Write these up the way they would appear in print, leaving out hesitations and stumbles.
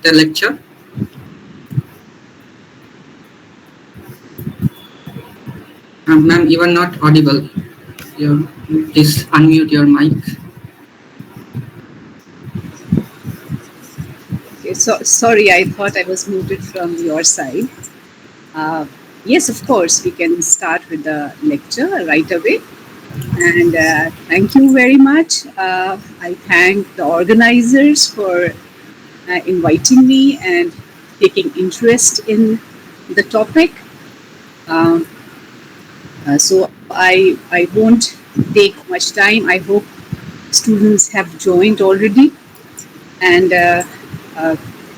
the lecture. Ma'am, you are not audible. Please unmute your mic. Okay, so sorry, I thought I was muted from your side. Yes, of course, we can start with the lecture right away. And thank you very much. I thank the organizers for inviting me and taking interest in the topic. So I won't take much time. I hope students have joined already. And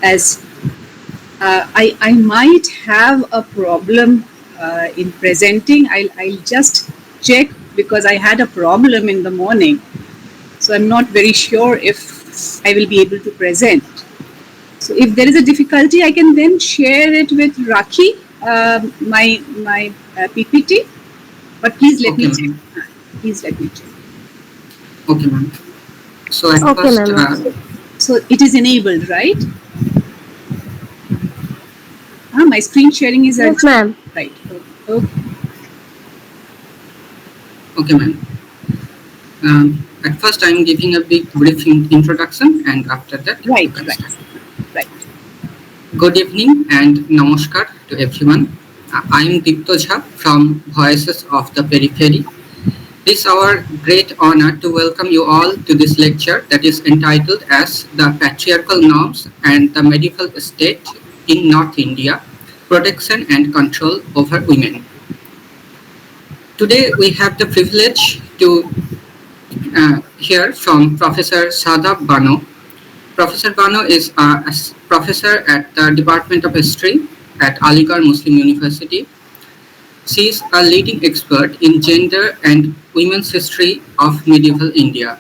as I might have a problem in presenting. I'll just check because I had a problem in the morning. So I'm not very sure if I will be able to present. So if there is a difficulty, I can then share it with Rakhi, my PPT. But please let me check. Please let me check. Okay, ma'am. So at first, so it is enabled, right? My screen sharing is yes, ma'am. Right. Okay. Okay, ma'am. At first, I'm giving a brief introduction, and after that, right. Good evening and namaskar to everyone. I'm Dipto Jha from Voices of the Periphery. It is our great honor to welcome you all to this lecture that is entitled as The Patriarchal Norms and the Medieval State in North India, Protection and Control over Women. Today we have the privilege to hear from Professor Shadab Bano. Professor Bano is a professor at the Department of History at Aligarh Muslim University. She is a leading expert in gender and women's history of medieval India.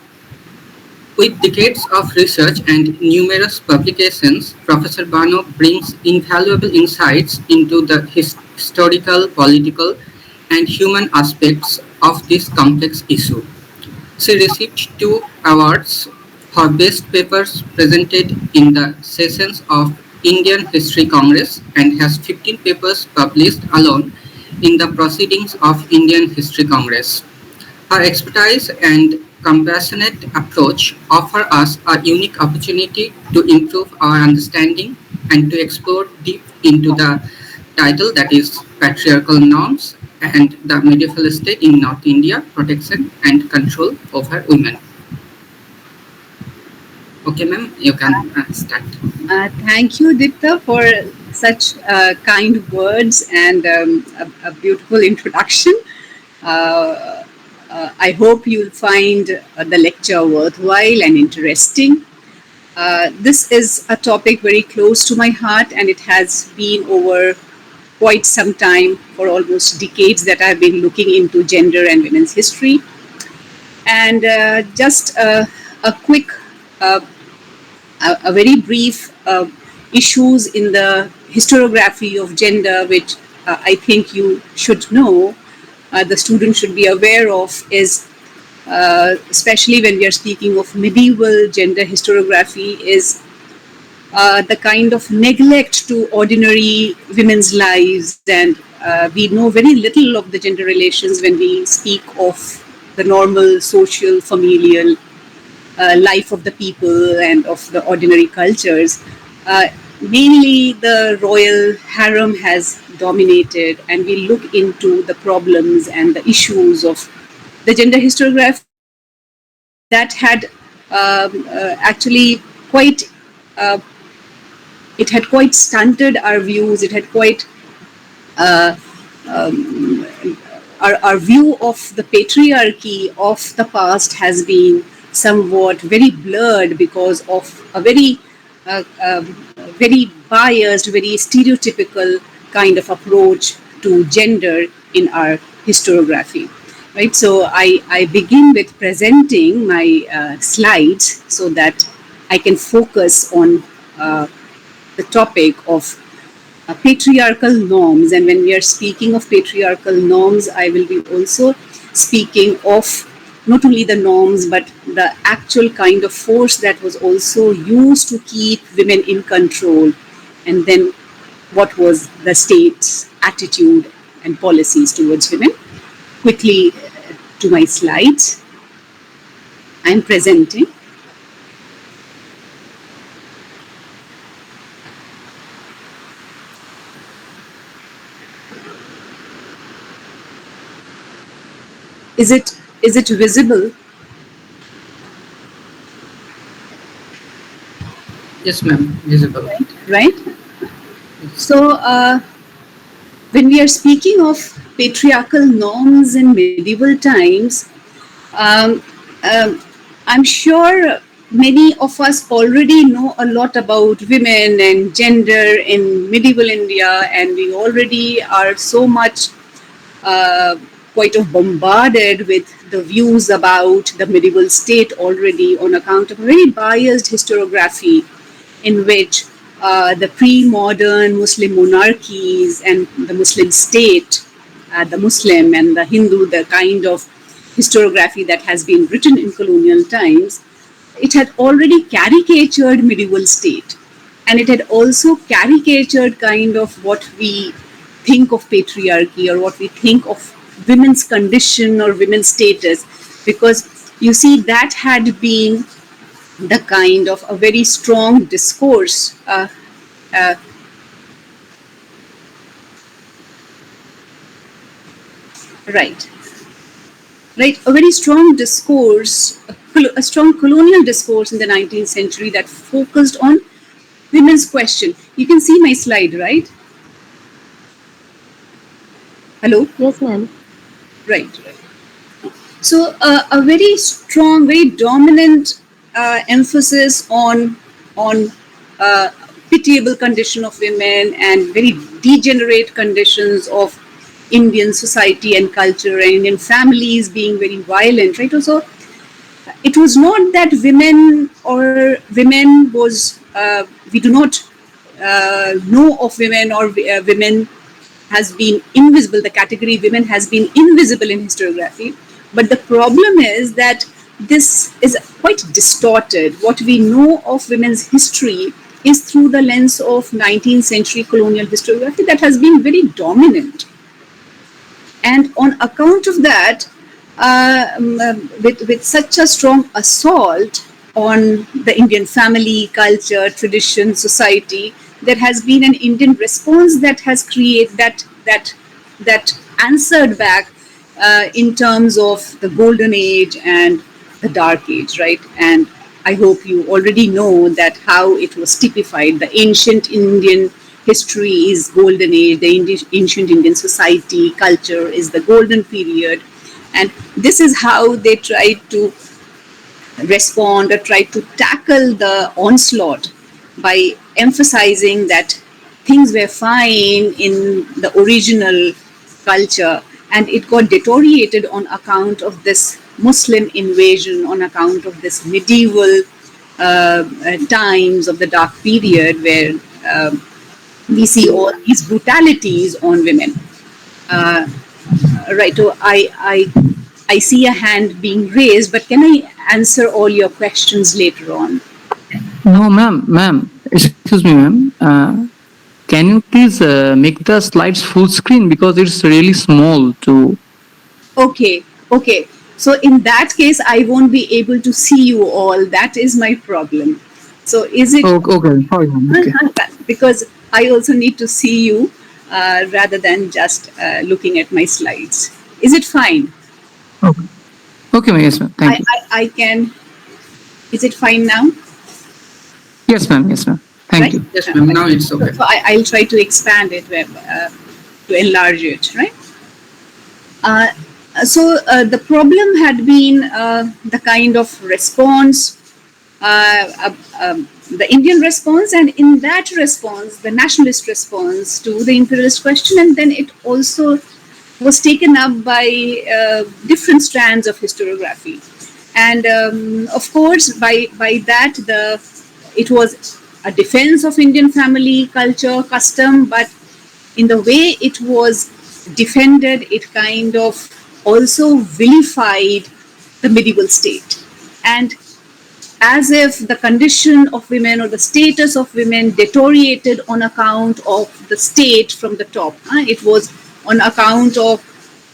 With decades of research and numerous publications, Professor Bano brings invaluable insights into the historical, political, and human aspects of this complex issue. She received 2 awards for best papers presented in the sessions of Indian History Congress and has 15 papers published alone in the Proceedings of Indian History Congress. Her expertise and compassionate approach offer us a unique opportunity to improve our understanding and to explore deep into the title, that is Patriarchal Norms and the Medieval State in North India, Protection and Control over Women. Okay, ma'am, you can start. Thank you, Dipta, for such kind words and a beautiful introduction. I hope you'll find the lecture worthwhile and interesting. This is a topic very close to my heart, and it has been over quite some time, for almost decades, that I've been looking into gender and women's history. And just a quick, a very brief issues in the historiography of gender, which I think you should know, the student should be aware of, is especially when we are speaking of medieval gender historiography, is the kind of neglect to ordinary women's lives, and we know very little of the gender relations when we speak of the normal social, familial life of the people and of the ordinary cultures. Mainly the royal harem has dominated, and we look into the problems and the issues of the gender historiography that had actually quite it had quite stunted our views. It had quite our view of the patriarchy of the past has been somewhat very blurred because of a very very biased, very stereotypical kind of approach to gender in our historiography. Right, so I begin with presenting my slides so that I can focus on the topic of patriarchal norms. And when we are speaking of patriarchal norms, I will be also speaking of not only the norms, but the actual kind of force that was also used to keep women in control, and then what was the state's attitude and policies towards women. Quickly to my slides. I'm presenting. Is it visible? Yes, ma'am. Visible. Right? So when we are speaking of patriarchal norms in medieval times, um, um, I'm sure many of us already know a lot about women and gender in medieval India, and we already are so much uh, quite of bombarded with the views about the medieval state already on account of a very biased historiography in which the pre-modern Muslim monarchies and the Muslim state, the Muslim and the Hindu, the kind of historiography that has been written in colonial times, it had already caricatured medieval state, and it had also caricatured kind of what we think of patriarchy or what we think of women's condition or women's status, because you see that had been the kind of a very strong discourse uh, right right, a very strong discourse, a strong colonial discourse in the 19th century that focused on women's question. You can see my slide, right? Hello? Yes, ma'am. Right. So a very strong, very dominant emphasis on uh, pitiable condition of women and very degenerate conditions of Indian society and culture, and Indian families being very violent, right? So it was not that women was we do not know of women, or women has been invisible. The category women has been invisible in historiography, but the problem is that this is quite distorted. What we know of women's history is through the lens of 19th century colonial historiography that has been very dominant. And on account of that, with such a strong assault on the Indian family, culture, tradition, society, there has been an Indian response that has created that answered back in terms of the golden age and the dark age, right? And I hope you already know that how it was typified. The ancient Indian history is golden age, the ancient Indian society, culture is the golden period. And this is how they tried to respond or try to tackle the onslaught by emphasizing that things were fine in the original culture, and it got deteriorated on account of this Muslim invasion, on account of this medieval times of the dark period where we see all these brutalities on women. Uh, right. So I see a hand being raised, but can I answer all your questions later on? No, ma'am. Excuse me, ma'am. Can you please make the slides full screen because it's really small to. Okay. So in that case, I won't be able to see you all. That is my problem. So is it? Oh, okay. Sorry, ma'am. Okay. Because I also need to see you rather than just looking at my slides. Is it fine? Okay. Okay, ma'am. Yes, ma'am. Thank you. I can. Is it fine now? Yes, ma'am. Thank Right? you. Yes, ma'am. Now it's okay. So I'll try to expand it, to enlarge it, right? So the problem had been the kind of response, the Indian response, and in that response, the nationalist response to the imperialist question, and then it also was taken up by different strands of historiography. And of course, by that, it was a defense of Indian family, culture, custom, but in the way it was defended, it kind of also vilified the medieval state. And as if the condition of women or the status of women deteriorated on account of the state from the top. It was on account of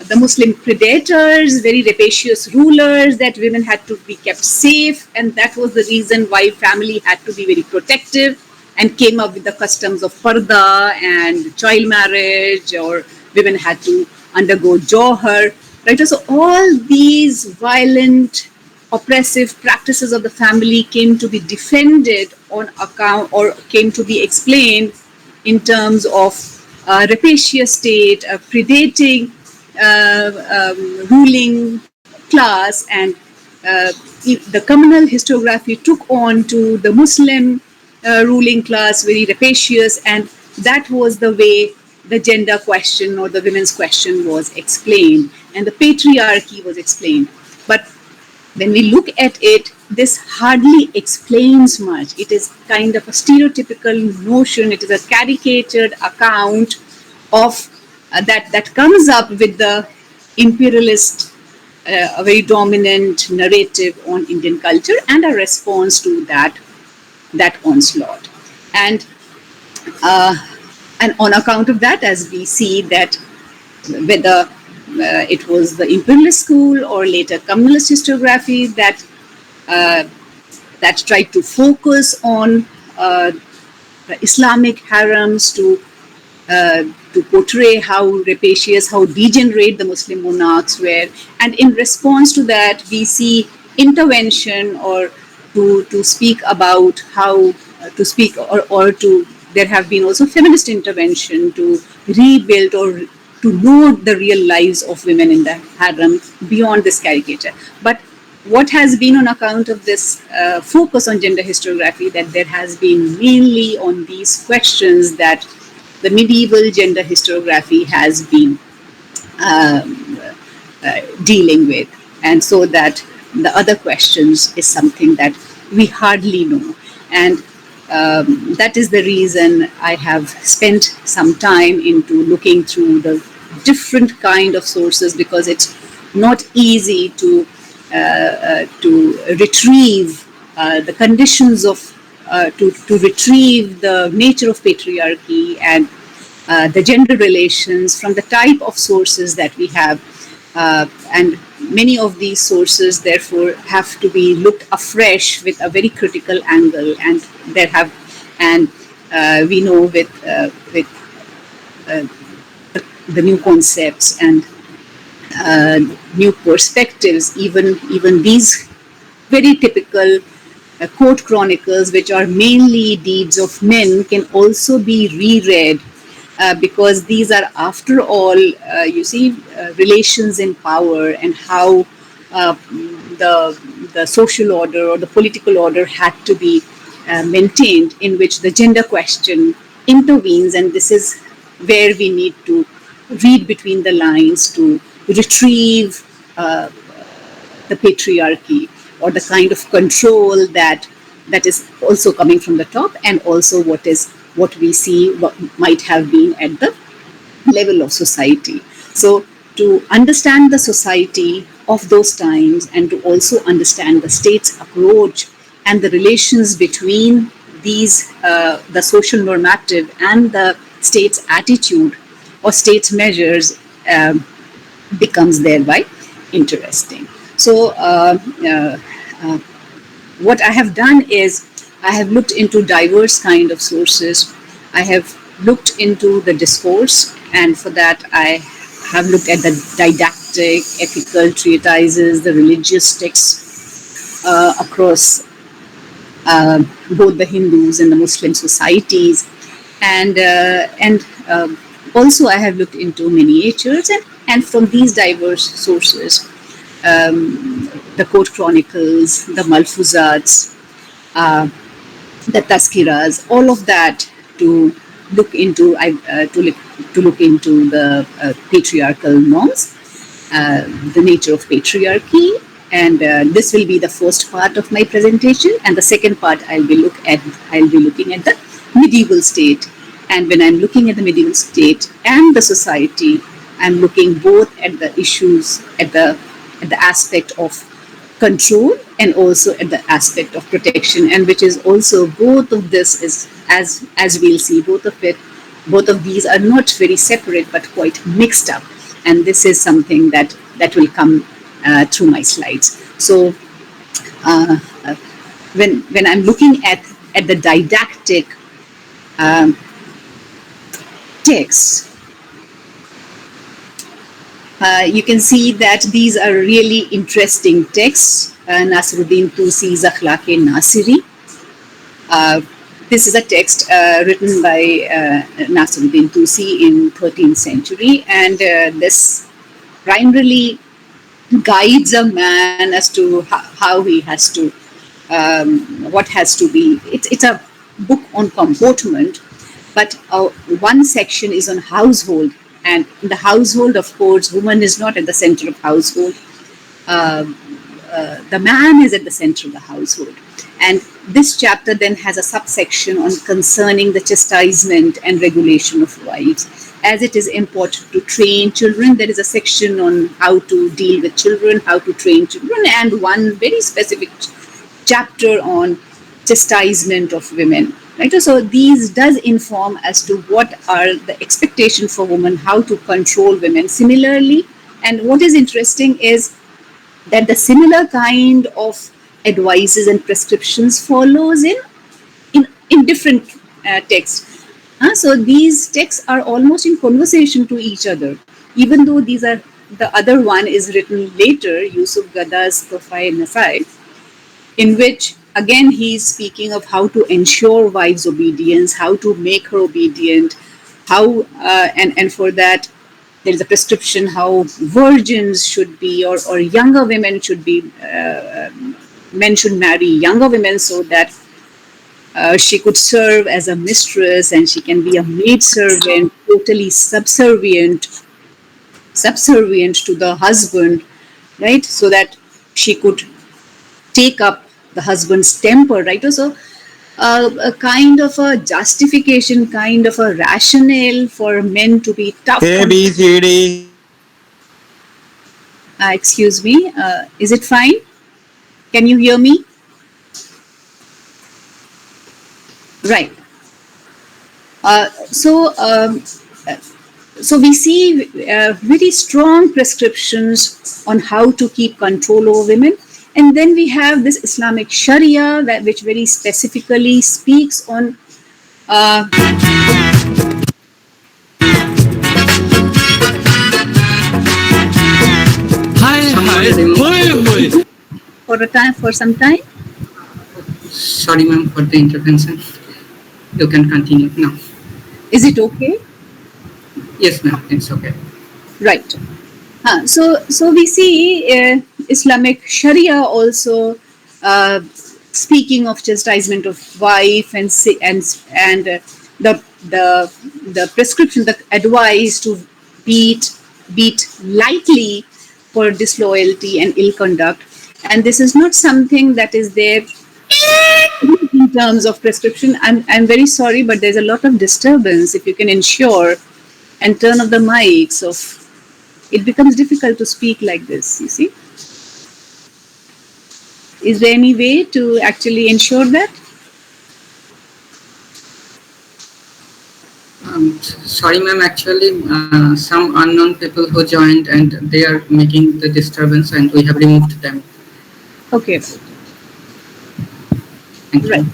the Muslim predators, very rapacious rulers, that women had to be kept safe, and that was the reason why family had to be very protective and came up with the customs of parda and child marriage, or women had to undergo johar. Right? So all these violent, oppressive practices of the family came to be defended on account, or came to be explained in terms of a rapacious state, a predating ruling class, and the communal historiography took on to the Muslim ruling class, very rapacious, and that was the way the gender question or the women's question was explained, and the patriarchy was explained. But when we look at it, this hardly explains much. It is kind of a stereotypical notion. It is a caricatured account of that comes up with the imperialist, a very dominant narrative on Indian culture, and a response to that onslaught. And on account of that, as we see that whether it was the imperialist school or later communalist historiography that tried to focus on the Islamic harems to portray how rapacious, how degenerate the Muslim monarchs were. And in response to that, we see intervention, or to speak about how to speak, or to, there have been also feminist intervention to rebuild or to know the real lives of women in the harem beyond this caricature. But what has been on account of this focus on gender historiography, that there has been mainly on these questions that the medieval gender historiography has been dealing with. And so that the other questions is something that we hardly know. And that is the reason I have spent some time into looking through the different kind of sources, because it's not easy to retrieve the conditions of, to retrieve the nature of patriarchy and the gender relations from the type of sources that we have. And many of these sources, therefore, have to be looked afresh with a very critical angle. And there have, and we know with the new concepts and new perspectives, even these very typical court chronicles, which are mainly deeds of men, can also be reread. Because these are, after all, you see, relations in power, and how the social order or the political order had to be maintained, in which the gender question intervenes. And this is where we need to read between the lines to retrieve the patriarchy, or the kind of control that is also coming from the top, and also what we see what might have been at the level of society. So to understand the society of those times, and to also understand the state's approach and the relations between these, the social normative and the state's attitude or state's measures, becomes thereby interesting. So what I have done is, I have looked into diverse kind of sources. I have looked into the discourse, and for that I have looked at the didactic, ethical treatises, the religious texts across both the Hindus and the Muslim societies, and also I have looked into miniatures, and from these diverse sources, the court chronicles, the malfuzats, the taskiras, all of that, to look into the patriarchal norms, the nature of patriarchy, and this will be the first part of my presentation. And the second part, I'll be looking at the medieval state. And when I'm looking at the medieval state and the society, I'm looking both at the issues, at the aspect of control and also at the aspect of protection, and which is also both of this is, as we'll see, both of these are not very separate but quite mixed up, and this is something that will come through my slides. So uh, uh, when I'm looking at the didactic um, text, you can see that these are really interesting texts. Nasruddin Tusi's Akhlaq-e-Nasiri. This is a text written by Nasruddin Tusi in 13th century, and this primarily guides a man as to how he has to, what has to be. It's a book on comportment, but one section is on household. And in the household, of course, woman is not at the center of household. The man is at the center of the household. And this chapter then has a subsection on concerning the chastisement and regulation of wives. As it is important to train children, there is a section on how to deal with children, how to train children, and one very specific chapter on chastisement of women. Right? So these does inform as to what are the expectations for women, how to control women. Similarly, and what is interesting is that the similar kind of advices and prescriptions follows in different texts. So these texts are almost in conversation to each other, even though these are, the other one is written later, Yusuf Gada's Profile Nasai, in which again he is speaking of how to ensure wives' obedience, how to make her obedient, how and for that there is a prescription how virgins should be, or younger women should be, men should marry younger women so that she could serve as a mistress and she can be a maid servant, totally subservient to the husband, right? So that she could take up the husband's temper, right? So a kind of a justification, kind of a rationale for men to be tough. A, B, C, D. Excuse me, is it fine? Can you hear me? Right. So we see very strong prescriptions on how to keep control over women. And then we have this Islamic Sharia, which very specifically speaks on for some time. Sorry, ma'am, for the intervention. You can continue now. Is it okay? Yes, ma'am, it's okay. Right. So we see Islamic Sharia also speaking of chastisement of wife and the prescription, the advice to beat lightly for disloyalty and ill conduct, and this is not something that is there in terms of prescription. I'm very sorry, but there's a lot of disturbance. If you can ensure and turn off the mics of. It becomes difficult to speak like this, you see. Is there any way to actually ensure that? Sorry, ma'am, actually, some unknown people who joined and they are making the disturbance and we have removed them. Okay. Thank you. Right.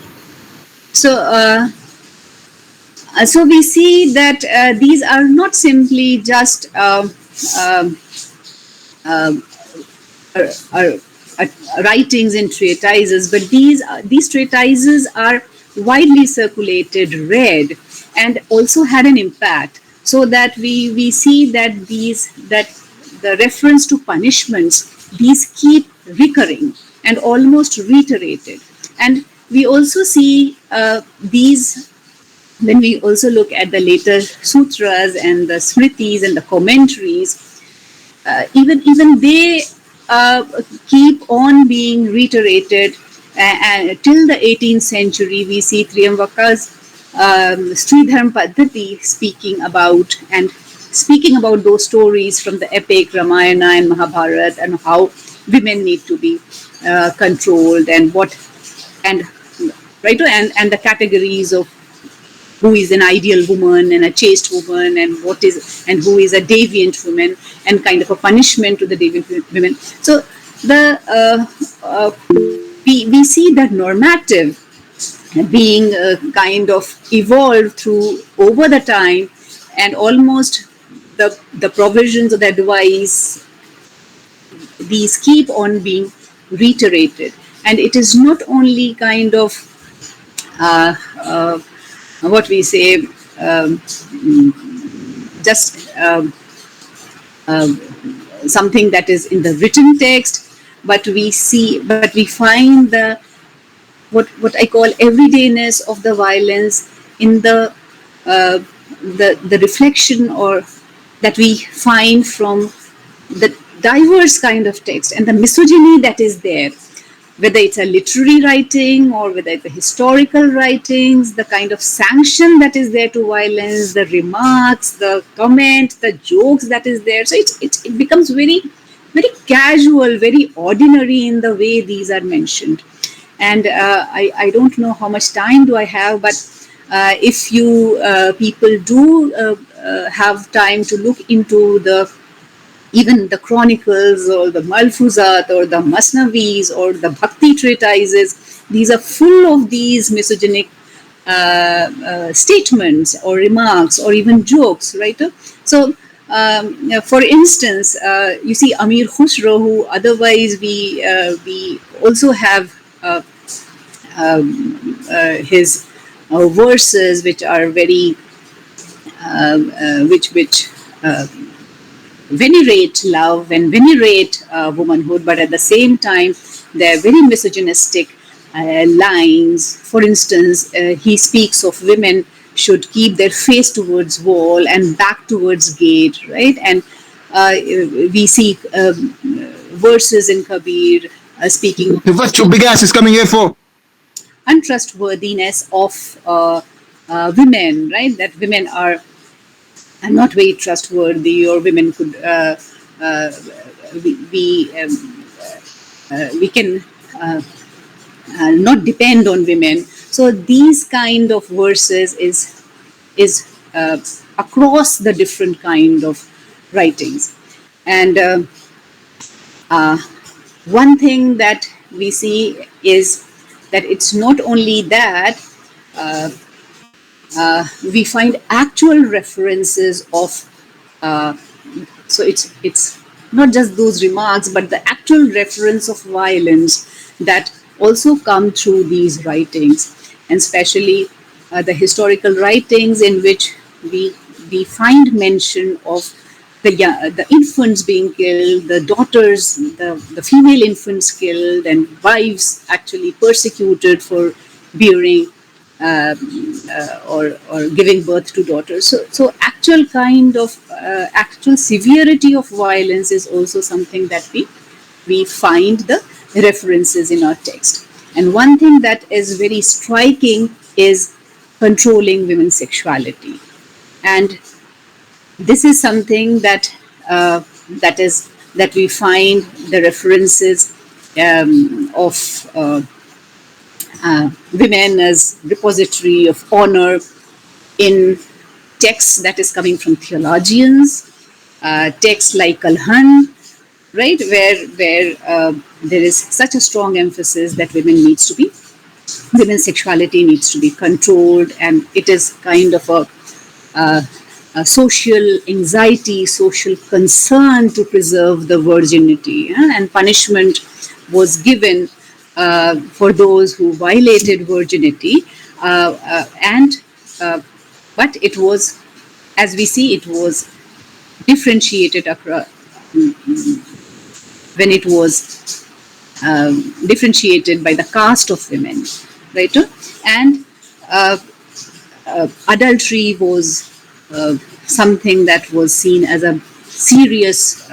So, so we see that these are not simply just writings in treatises, but these treatises are widely circulated, read, and also had an impact. So that we see that the reference to punishments, these keep recurring and almost reiterated. And we also see these when we also look at the later sutras and the smritis and the commentaries. Even they keep on being reiterated, and till the 18th century we see Triyambaka's Stridharm Paddhati speaking about those stories from the epic Ramayana and Mahabharata and how women need to be controlled, and what, and right, and the categories of who is an ideal woman and a chaste woman, and what is, and who is a deviant woman, and kind of a punishment to the deviant women. So the we see that normative being kind of evolved through over the time, and almost the provisions of the advice, these keep on being reiterated. And it is not only kind of uh, uh, what we say, um, just something that is in the written text, but we find the what I call everydayness of the violence in uh, the reflection or that we find from the diverse kind of text and the misogyny that is there, whether it's a literary writing or whether it's a historical writings, the kind of sanction that is there to violence, the remarks, the comment, the jokes that is there. So it becomes very, very casual, very ordinary in the way these are mentioned. And I don't know how much time do I have, but if you people do have time to look into the even the chronicles or the Malfuzat or the Masnavis or the Bhakti treatises, these are full of these misogynic statements or remarks or even jokes, right? So, for instance, you see Amir Khusro, who otherwise we also have his verses, which are very which venerate love and venerate womanhood, but at the same time, they're very misogynistic lines. For instance, he speaks of women should keep their face towards wall and back towards gate, right? And we see verses in Kabir speaking What your big ass is coming here for? untrustworthiness of women, right? That women are not very trustworthy, or women could we can not depend on women. So these kind of verses is across the different kind of writings. And one thing that we see is that it's not only that we find actual references of so it's not just those remarks, but the actual reference of violence that also come through these writings, and especially the historical writings in which we find mention of the infants being killed, the daughters, the female infants killed, and wives actually persecuted for bearing or giving birth to daughters. So actual kind of actual severity of violence is also something that we find the references in our text. And one thing that is very striking is controlling women's sexuality. And this is something that that we find the references of women as repository of honor in texts that is coming from theologians, texts like Kalhan, right, where there is such a strong emphasis that women's sexuality needs to be controlled, and it is kind of a social anxiety, social concern to preserve the virginity, and punishment was given for those who violated virginity, but it was, as we see, it was differentiated across when it was differentiated by the caste of women, right? And adultery was something that was seen as a serious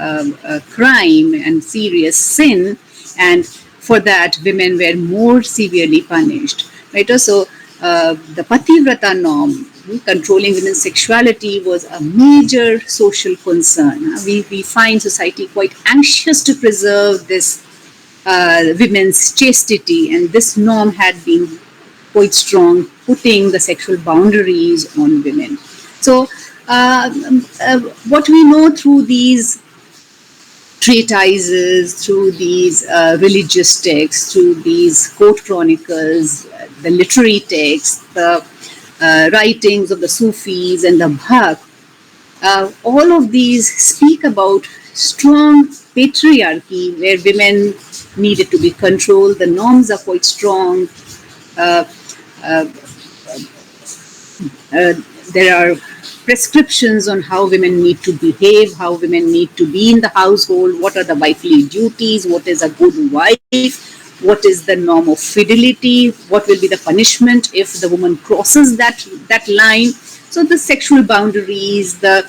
crime and serious sin, and for that women were more severely punished, right? So the Pativrata norm, controlling women's sexuality, was a major social concern. We find society quite anxious to preserve this women's chastity, and this norm had been quite strong, putting the sexual boundaries on women. So, what we know through these treatises, through these religious texts, through these court chronicles, the literary texts, the writings of the Sufis and the Bhakt, all of these speak about strong patriarchy where women needed to be controlled. The norms are quite strong. Uh, uh, there are prescriptions on how women need to behave, how women need to be in the household, what are the wifely duties, what is a good wife, what is the norm of fidelity, what will be the punishment if the woman crosses that line. So the sexual boundaries, the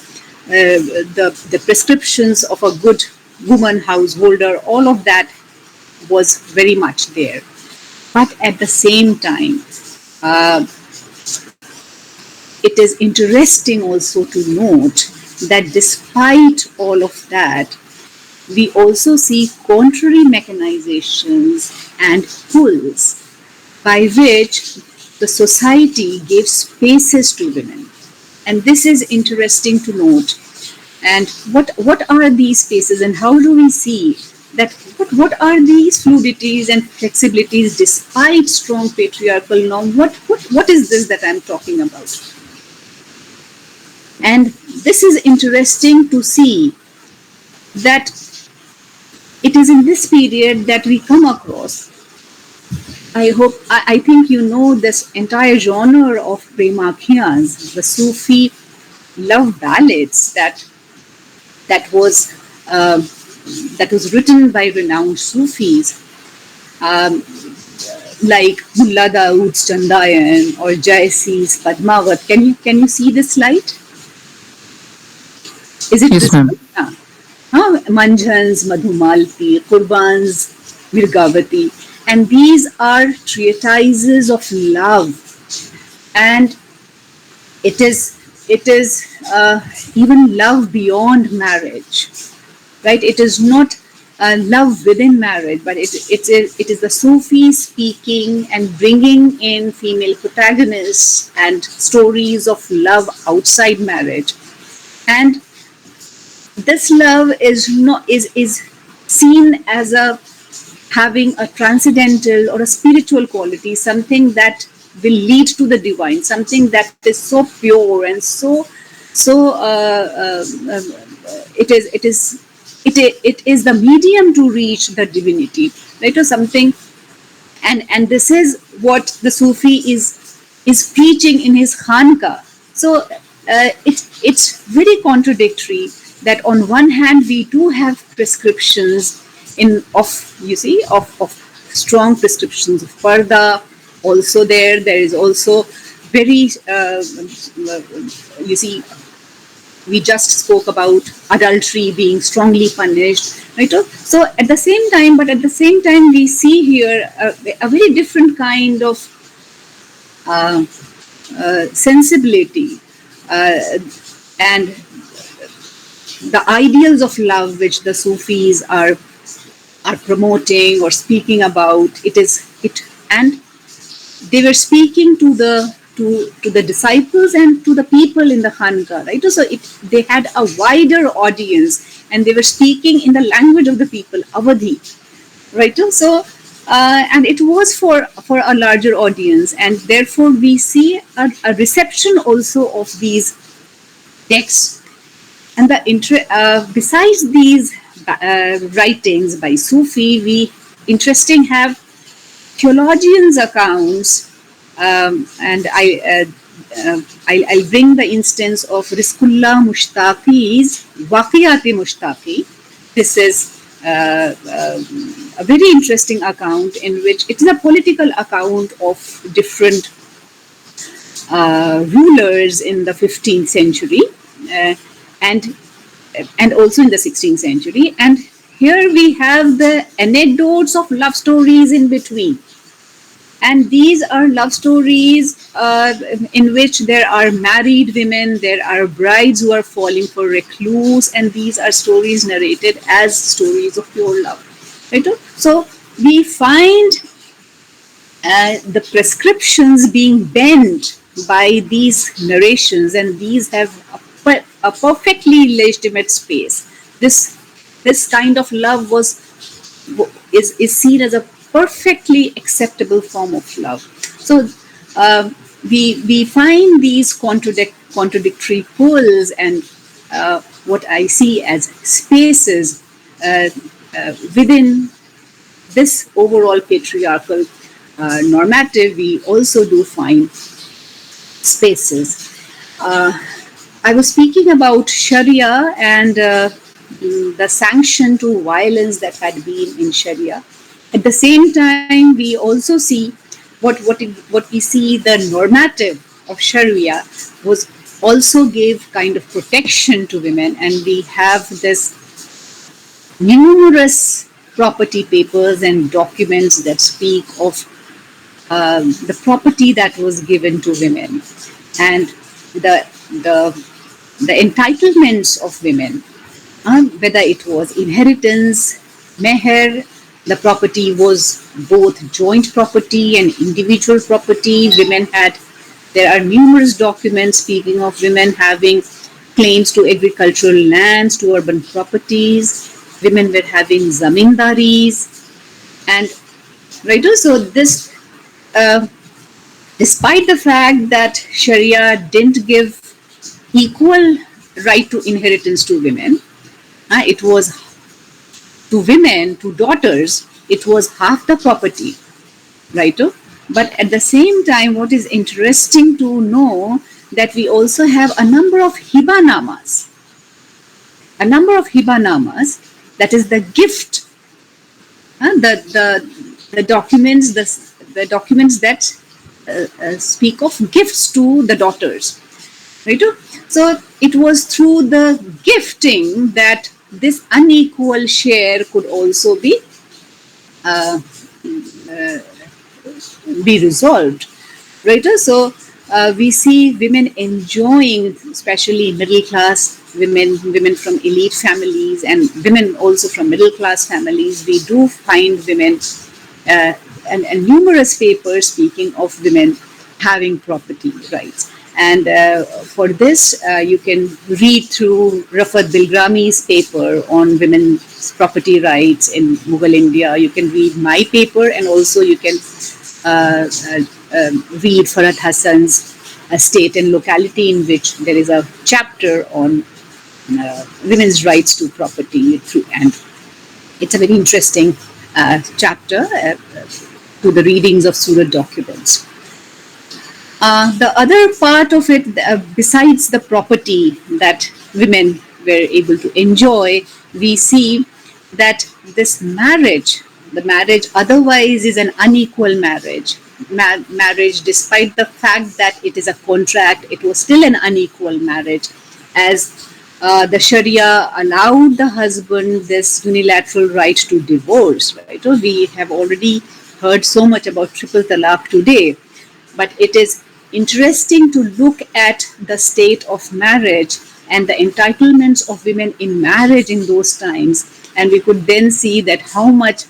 prescriptions of a good woman householder, all of that was very much there. But at the same time, it is interesting also to note that despite all of that, we also see contrary mechanizations and pulls by which the society gave spaces to women. And this is interesting to note. And what are these spaces, and how do we see that what are these fluidities and flexibilities despite strong patriarchal norm? What is this that I'm talking about? And this is interesting to see that it is in this period that we come across. I think you know this entire genre of premakhyas, the Sufi love ballads that was written by renowned Sufis, like Mulla Daud's Chandayan or Jayasi's Padmavat. Can you see this slide? Is it Yes, ma'am. Manjhan's Madhumalti, Qurban's Mirgavati, and these are treatises of love, and it is even love beyond marriage, right? It is not love within marriage, but it is the Sufi speaking and bringing in female protagonists and stories of love outside marriage, and this love is seen as having a transcendental or a spiritual quality, something that will lead to the divine, something that is so pure and it is the medium to reach the divinity, right? Or something, and this is what the Sufi is preaching in his khanka. So it's very contradictory that on one hand we do have prescriptions of strong prescriptions of parda. Also there is also very we just spoke about adultery being strongly punished, right? So at the same time we see here a very different kind of sensibility and the ideals of love which the Sufis are promoting or speaking about. And they were speaking to the disciples and to the people in the Khanqa, right? So they had a wider audience, and they were speaking in the language of the people, Awadhi, right? So and it was for a larger audience, and therefore we see a reception also of these texts. And besides these writings by Sufi, we interesting have theologians' accounts, and I'll bring the instance of Rizqullah Mushtaqi's Waqiyat-e Mushtaqi. This is a very interesting account in which it is a political account of different rulers in the 15th century. And also in the 16th century. And here we have the anecdotes of love stories in between. And these are love stories in which there are married women, there are brides who are falling for recluse, and these are stories narrated as stories of pure love. Right? So we find the prescriptions being bent by these narrations, and these have a perfectly legitimate space. This kind of love is seen as a perfectly acceptable form of love. So we find these contradictory poles and what I see as spaces within this overall patriarchal normative. We also do find spaces. I was speaking about Sharia and the sanction to violence that had been in Sharia. At the same time, we also see what we see the normative of Sharia was also gave kind of protection to women, and we have this numerous property papers and documents that speak of the property that was given to women and the the the entitlements of women, whether it was inheritance, meher, the property was both joint property and individual property. There are numerous documents speaking of women having claims to agricultural lands, to urban properties. Women were having zamindaris. And right, so this, uh, despite the fact that Sharia didn't give equal right to inheritance to women, it was to women, to daughters, it was half the property, right? But at the same time, what is interesting to know that we also have a number of hibanamas, that is the gift, the documents, the documents that speak of gifts to the daughters, right? So it was through the gifting that this unequal share could also uh, be resolved, right? So we see women enjoying, especially middle class women from elite families and women also from middle class families. We do find women uh, and numerous papers speaking of women having property rights. And for this, you can read through Rafat Bilgrami's paper on women's property rights in Mughal India. You can read my paper, and also you can read Farhat Hassan's State and Locality, in which there is a chapter on women's rights to property. And it's a very interesting chapter to the readings of Surat documents. The other part of it, besides the property that women were able to enjoy, we see that this marriage, the marriage otherwise is an unequal marriage. Marriage, despite the fact that it is a contract, it was still an unequal marriage, as the Sharia allowed the husband this unilateral right to divorce. Right? So we have already heard so much about triple talaq today, but it is interesting to look at the state of marriage and the entitlements of women in marriage in those times, and we could then see that how much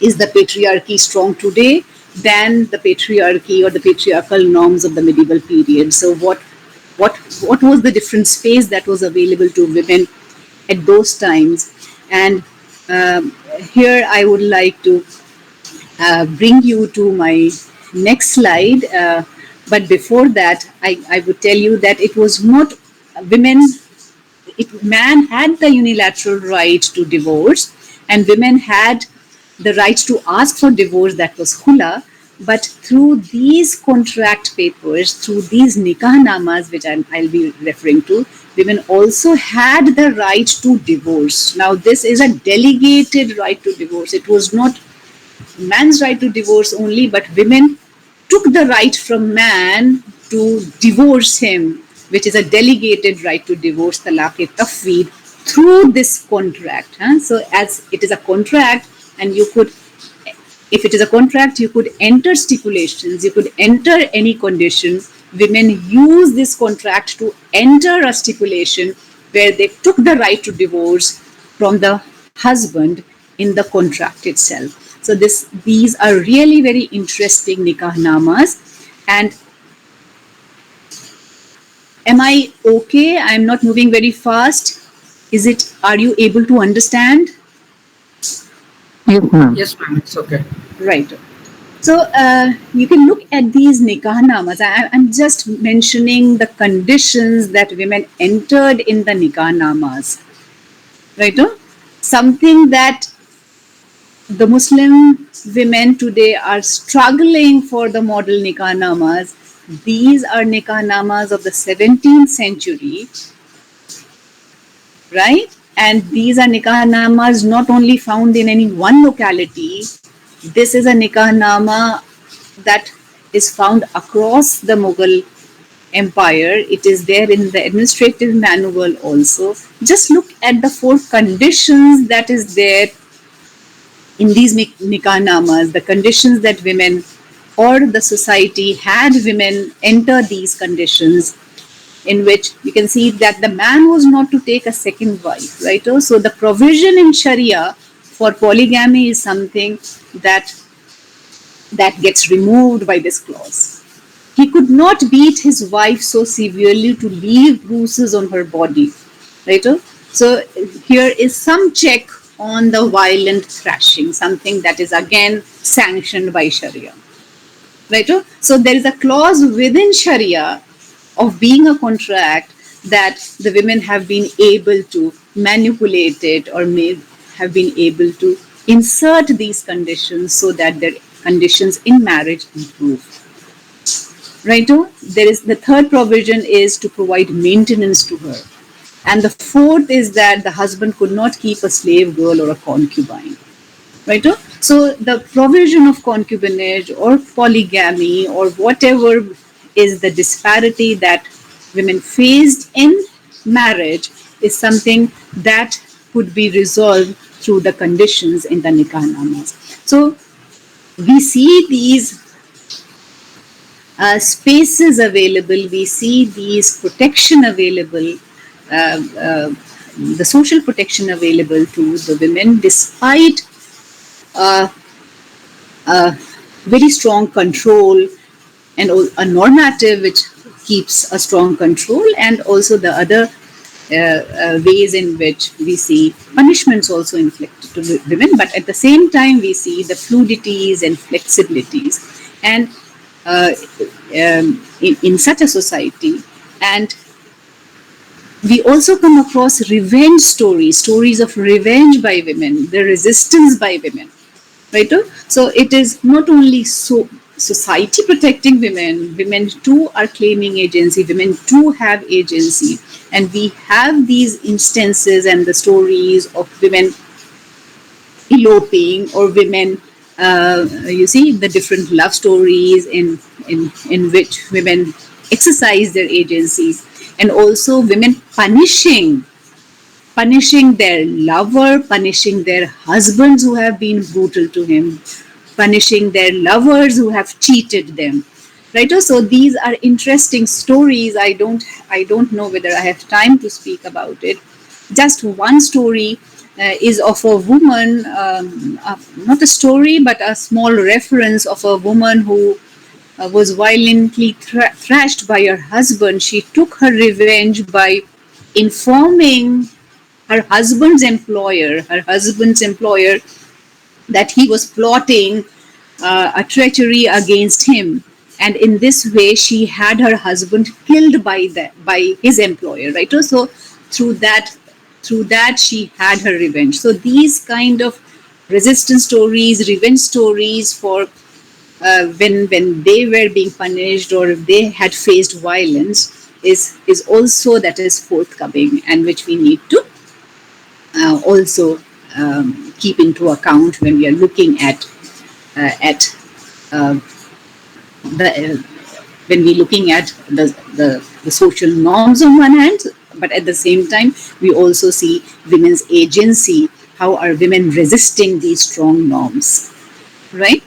is the patriarchy strong today than the patriarchy or the patriarchal norms of the medieval period. So what was the different space that was available to women at those times? And here I would like to bring you to my next slide. But before that, I would tell you that it was not women, man had the unilateral right to divorce, and women had the right to ask for divorce, that was hula. But through these contract papers, through these nikahnamas, which I'll be referring to, women also had the right to divorce. Now, this is a delegated right to divorce. It was not man's right to divorce only, but women took the right from man to divorce him, which is a delegated right to divorce, talaq-e-tafweed, through this contract. So as it is a contract, and you could, if it is a contract, you could enter stipulations, you could enter any condition. Women use this contract to enter a stipulation where they took the right to divorce from the husband in the contract itself. So these are really very interesting nikahnamas. And am I okay? I'm not moving very fast. Are you able to understand? Yes, ma'am. Yes, ma'am, it's okay. Right. So you can look at these nikahnamas. I'm just mentioning the conditions that women entered in the nikahnamas. Right? Something that the Muslim women today are struggling for the model nikahnamas. These are nikahnamas of the 17th century, right? And these are nikahnamas not only found in any one locality. This is a nikahnama that is found across the Mughal empire. It is there in the administrative manual also. Just look at the 4 conditions that is there in these nikahnamas, the conditions that women or the society had women enter these conditions, in which you can see that the man was not to take a second wife, right? So the provision in Sharia for polygamy is something that gets removed by this clause. He could not beat his wife so severely to leave bruises on her body, right? So here is some check on the violent thrashing, something that is again sanctioned by Sharia, right? So there is a clause within Sharia of being a contract that the women have been able to manipulate it, or may have been able to insert these conditions so that their conditions in marriage improve. Right? There is the third provision is to provide maintenance to her. And the fourth is that the husband could not keep a slave girl or a concubine. Right? So the provision of concubinage or polygamy or whatever is the disparity that women faced in marriage is something that could be resolved through the conditions in the nikahnamas. So we see these spaces available, we see these protection available, the social protection available to the women, despite very strong control and a normative which keeps a strong control, and also the other ways in which we see punishments also inflicted to women, but at the same time we see the fluidities and flexibilities. And in such a society, and we also come across revenge stories of revenge by women, the resistance by women, right? So it is not only society protecting women too are claiming agency, women too have agency, and we have these instances and the stories of women eloping, or women, you see the different love stories in which women exercise their agencies, and also women punishing their lover, punishing their husbands who have been brutal to him, punishing their lovers who have cheated them, right? So these are interesting stories. I don't know whether I have time to speak about it. Just one story is of a woman, not a story but a small reference of a woman who was violently thrashed by her husband. She took her revenge by informing her husband's employer, that he was plotting a treachery against him, and in this way she had her husband killed by his employer, right? So through that she had her revenge. So these kind of resistance stories, revenge stories for when they were being punished or if they had faced violence is also that is forthcoming, and which we need to also keep into account when we are looking at the when we're looking at the social norms on one hand, but at the same time we also see women's agency. How are women resisting these strong norms, right?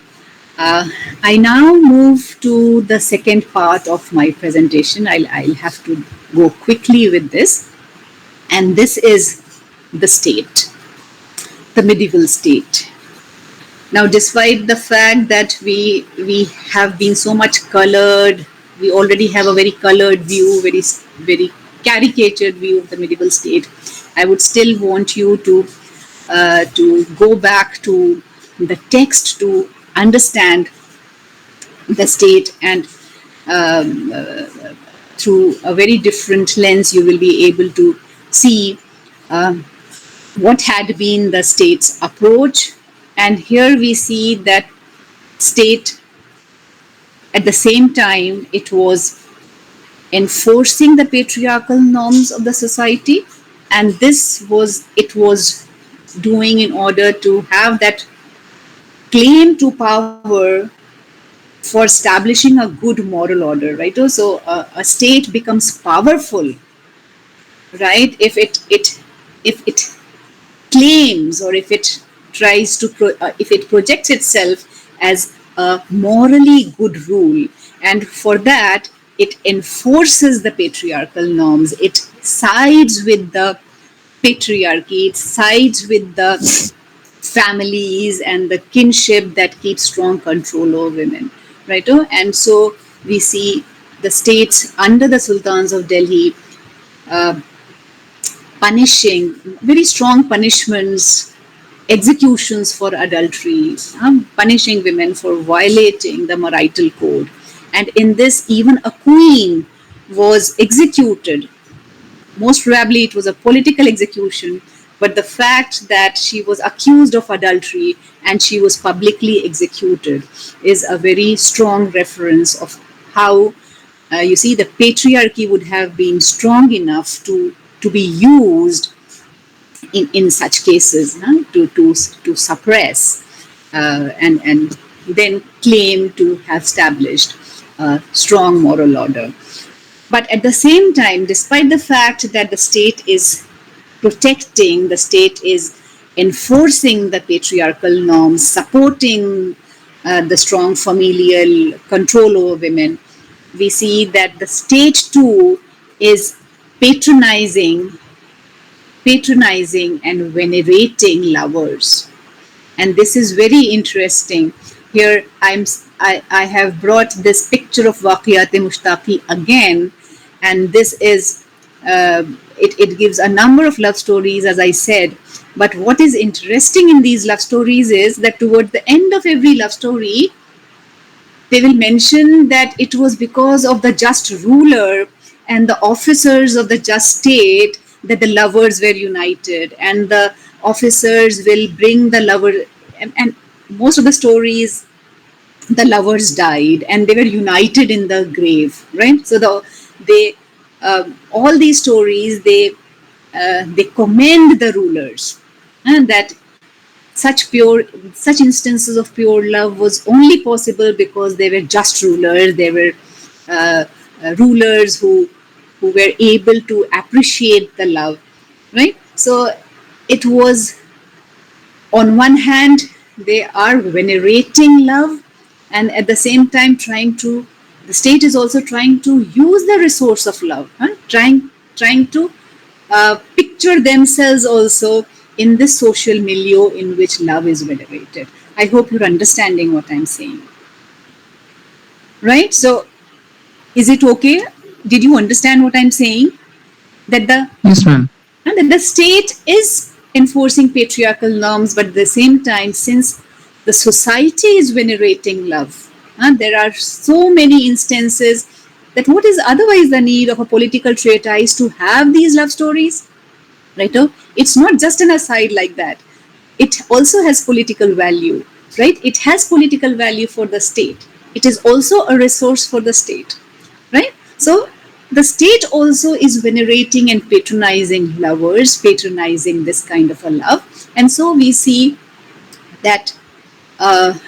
I now move to the second part of my presentation. I'll have to go quickly with this, and this is the state, the medieval state. Now, despite the fact that we have been so much colored, we already have a very colored view, very caricatured view of the medieval state. I would still want you to go back to the text to understand the state, and um, uh, through a very different lens, you will be able to see um, what had been the state's approach. And here we see that state, at the same time, it was enforcing the patriarchal norms of the society, and this was it was doing in order to have that claim to power for establishing a good moral order, right? So a state becomes powerful, right, if it claims, or if it tries to if it projects itself as a morally good rule, and for that it enforces the patriarchal norms, it sides with the patriarchy, it sides with the families and the kinship that keeps strong control over women, right? And so we see the states under the sultans of Delhi uh, punishing, very strong punishments, executions for adultery, punishing women for violating the marital code. And in this, even a queen was executed. Most probably, it was a political execution, but the fact that she was accused of adultery and she was publicly executed is a very strong reference of how you see the patriarchy would have been strong enough to be used in such cases, to suppress and then claim to have established a strong moral order. But at the same time, despite the fact that the state is protecting, the state is enforcing the patriarchal norms, supporting the strong familial control over women, we see that the state too is patronizing and venerating lovers. And this is very interesting. Here I have brought this picture of Waqiyat-e Mushtaqi again, and this is it gives a number of love stories, as I said. But what is interesting in these love stories is that toward the end of every love story, they will mention that it was because of the just ruler and the officers of the just state that the lovers were united, and the officers will bring the lover, and most of the stories, the lovers died and they were united in the grave, right? So they all these stories, they commend the rulers, and that such instances of pure love was only possible because they were just rulers. They were uh, rulers who were able to appreciate the love, right? So it was, on one hand, they are venerating love, and at the same time the state is also trying to use the resource of love, trying to picture themselves also in this social milieu in which love is venerated. I hope you're understanding what I'm saying, right? So is it okay? Did you understand what I'm saying? That Yes, ma'am. the state is enforcing patriarchal norms, but at the same time, since the society is venerating love, there are so many instances that what is otherwise the need of a political treatise to have these love stories, right? It's not just an aside like that. It also has political value, right? It has political value for the state. It is also a resource for the state, right? So the state also is venerating and patronizing lovers, patronizing this kind of a love. And so we see that uh,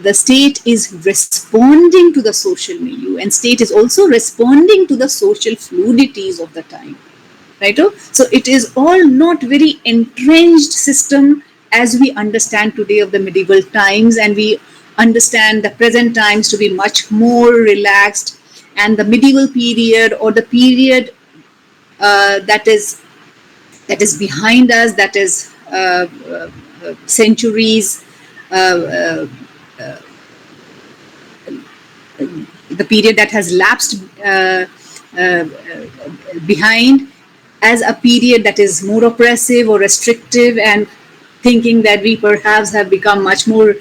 the state is responding to the social milieu, and state is also responding to the social fluidities of the time, right? So it is all not very entrenched system as we understand today of the medieval times, and we understand the present times to be much more relaxed. And the medieval period, or the period that is behind us, that is centuries uh, the period that has lapsed uh, behind as a period that is more oppressive or restrictive, and thinking that we perhaps have become much more,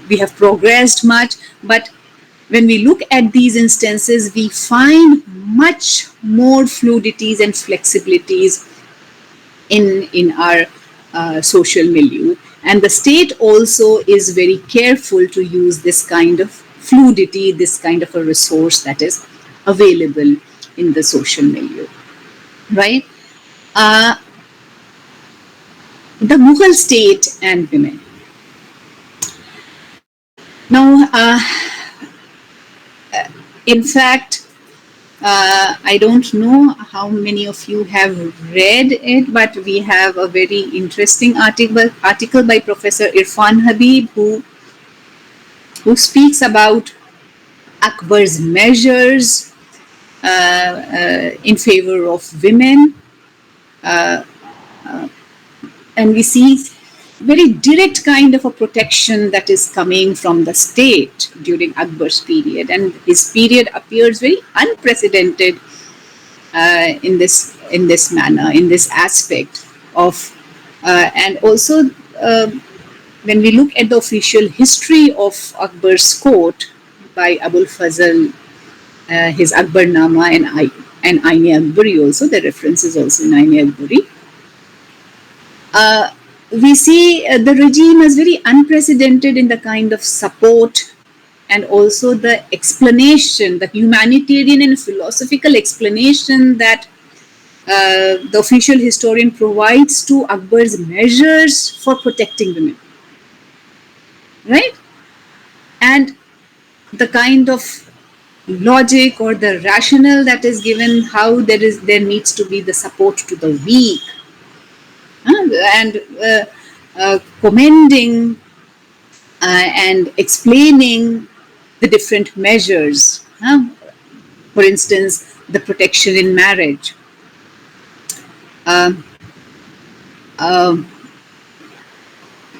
we have progressed much. But when we look at these instances, we find much more fluidities and flexibilities in our social milieu. And the state also is very careful to use this kind of fluidity, this kind of a resource that is available in the social milieu, right? Uh, the Mughal state and women. Now, in fact, I don't know how many of you have read it, but we have a very interesting article by Professor Irfan Habib, who speaks about Akbar's measures in favor of women. And we see very direct kind of a protection that is coming from the state during Akbar's period. And his period appears very unprecedented in this manner, in this aspect of, and also when we look at the official history of Akbar's court by Abul Fazl, his Akbarnama and Aine Akbari also, the references also in Aine Akbari, we see the regime as very unprecedented in the kind of support and also the explanation, the humanitarian and philosophical explanation that the official historian provides to Akbar's measures for protecting women, right? And the kind of logic or the rationale that is given, how there needs to be the support to the weak, and commending and explaining the different measures. For instance, the protection in marriage.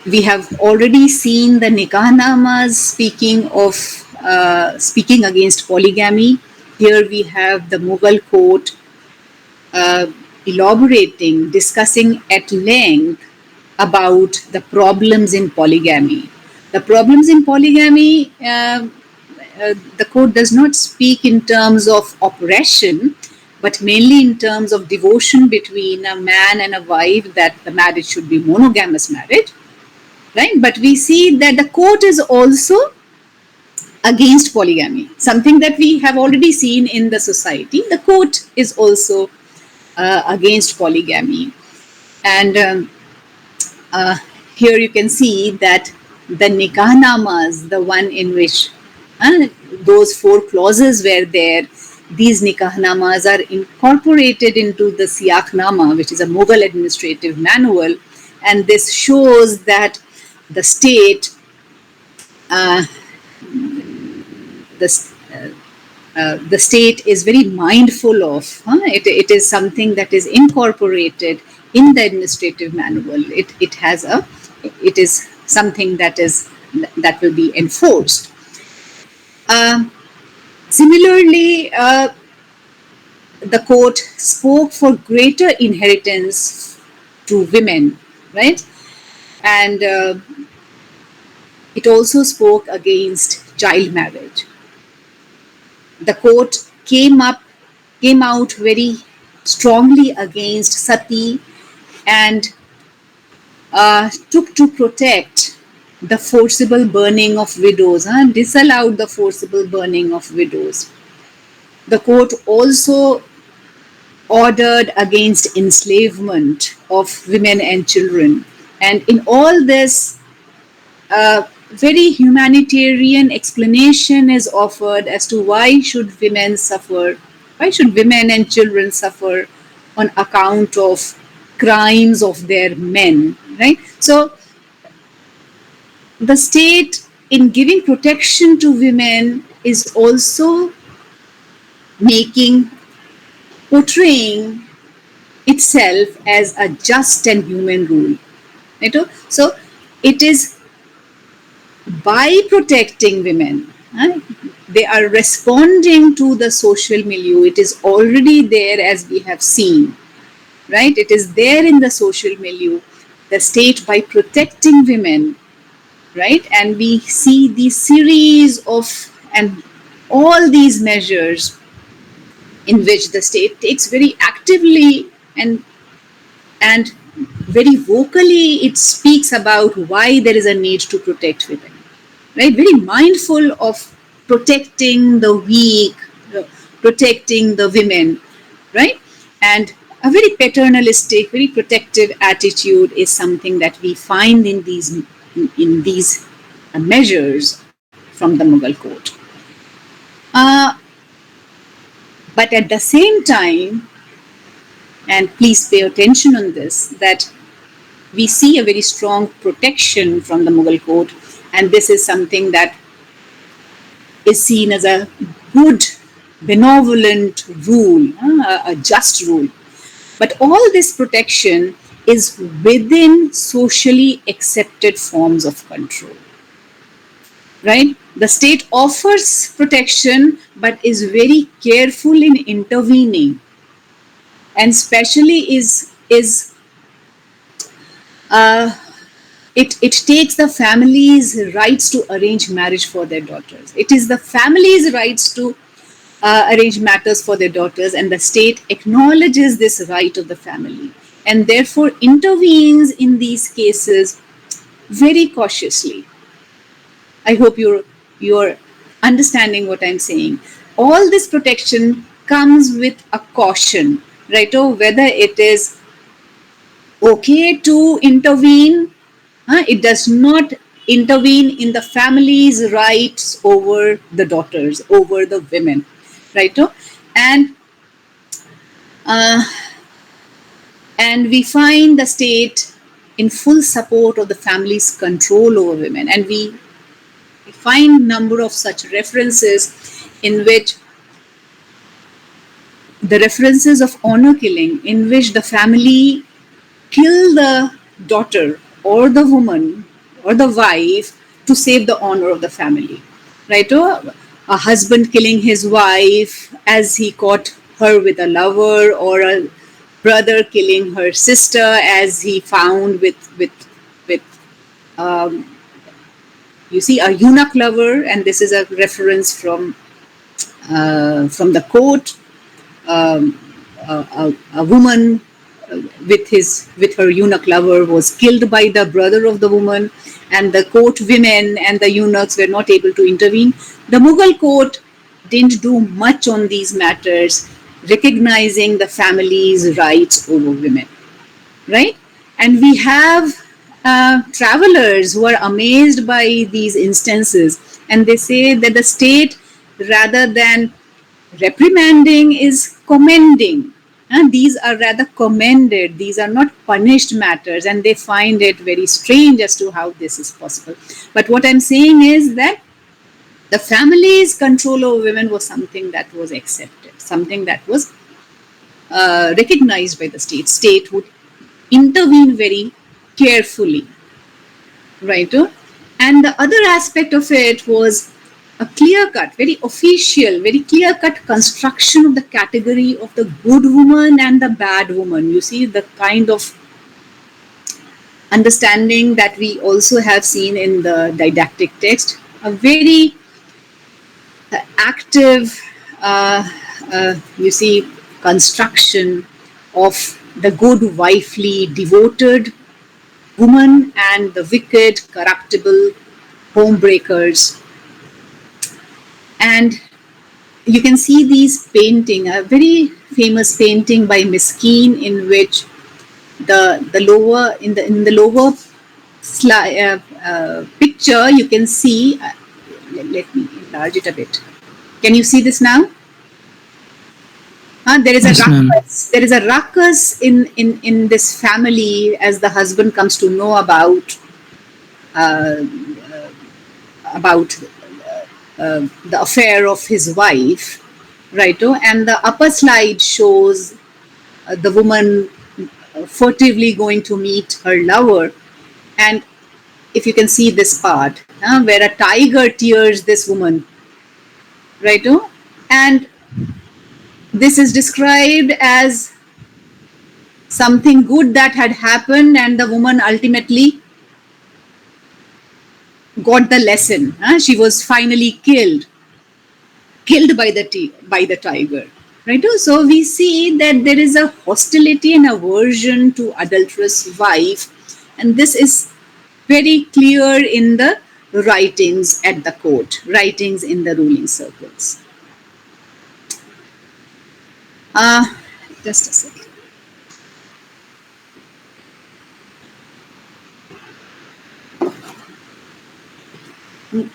We have already seen the Nikahnamas speaking against polygamy. Here we have the Mughal court elaborating, discussing at length about the problems in polygamy. The problems in polygamy, the court does not speak in terms of oppression, but mainly in terms of devotion between a man and a wife, that the marriage should be monogamous marriage, right? But we see that the court is also against polygamy, something that we have already seen in the society. The court is also against polygamy. And here you can see that the Nikahnamas, the one in which those 4 clauses were there, these Nikahnamas are incorporated into the Siakhnama, which is a Mughal administrative manual. And this shows that the state, the state is very mindful of. It is something that is incorporated in the administrative manual. It is something that will be enforced. Similarly, the court spoke for greater inheritance to women, right? And it also spoke against child marriage. The court came out very strongly against sati and took to protect the forcible burning of widows, disallowed the forcible burning of widows. The court also ordered against enslavement of women and children. And in all this, very humanitarian explanation is offered as to why should women and children suffer on account of crimes of their men, right? So the state, in giving protection to women, is also portraying itself as a just and human rule. Right? So it is by protecting women, they are responding to the social milieu. It is already there, as we have seen, right? It is there in the social milieu. The state, by protecting women, right? And we see the series of and all these measures in which the state takes very actively and very vocally, it speaks about why there is a need to protect women, right? Very mindful of protecting the weak, protecting the women, right? And a very paternalistic, very protective attitude is something that we find in these measures from the Mughal court. But at the same time, and please pay attention on this, that we see a very strong protection from the Mughal court, and this is something that is seen as a good, benevolent rule, a just rule. But all this protection is within socially accepted forms of control, right? The state offers protection, but is very careful in intervening, and especially it takes the family's rights to arrange marriage for their daughters. It is the family's rights to arrange matters for their daughters, and the state acknowledges this right of the family and therefore intervenes in these cases very cautiously. I hope you're understanding what I'm saying. All this protection comes with a caution, right? Oh, whether it is okay to intervene, it does not intervene in the family's rights over the daughters, over the women, right? And we find the state in full support of the family's control over women, and we find number of such references in which the references of honor killing, in which the family kill the daughter or the woman or the wife to save the honor of the family, right? Or a husband killing his wife as he caught her with a lover, or a brother killing her sister as he found with you see, a eunuch lover, and this is a reference from the court. A woman with her eunuch lover was killed by the brother of the woman, and the court women and the eunuchs were not able to intervene. The Mughal court didn't do much on these matters, recognizing the family's rights over women, right? And we have travelers who are amazed by these instances, and they say that the state, rather than reprimanding, is commending. And these are rather commended. These are not punished matters, and they find it very strange as to how this is possible. But what I'm saying is that the family's control over women was something that was accepted, something that was recognized by the state. State would intervene very carefully, right? And the other aspect of it was a clear-cut, very official, very clear-cut construction of the category of the good woman and the bad woman. You see, the kind of understanding that we also have seen in the didactic text, a very active, you see, construction of the good, wifely, devoted woman and the wicked, corruptible homebreakers. And you can see these painting, a very famous painting by Miskeen, in which the lower picture you can see. Let me enlarge it a bit. Can you see this now? There is a Yes, ma'am. ruckus. There is a ruckus in this family as the husband comes to know about the affair of his wife, right? And the upper slide shows the woman furtively going to meet her lover, and if you can see this part, where a tiger tears this woman, right? And this is described as something good that had happened, and the woman ultimately got the lesson. She was finally killed by the tiger, right? So we see that there is a hostility and aversion to adulterous wife, and this is very clear in the writings at the court, writings in the ruling circles. Just a second.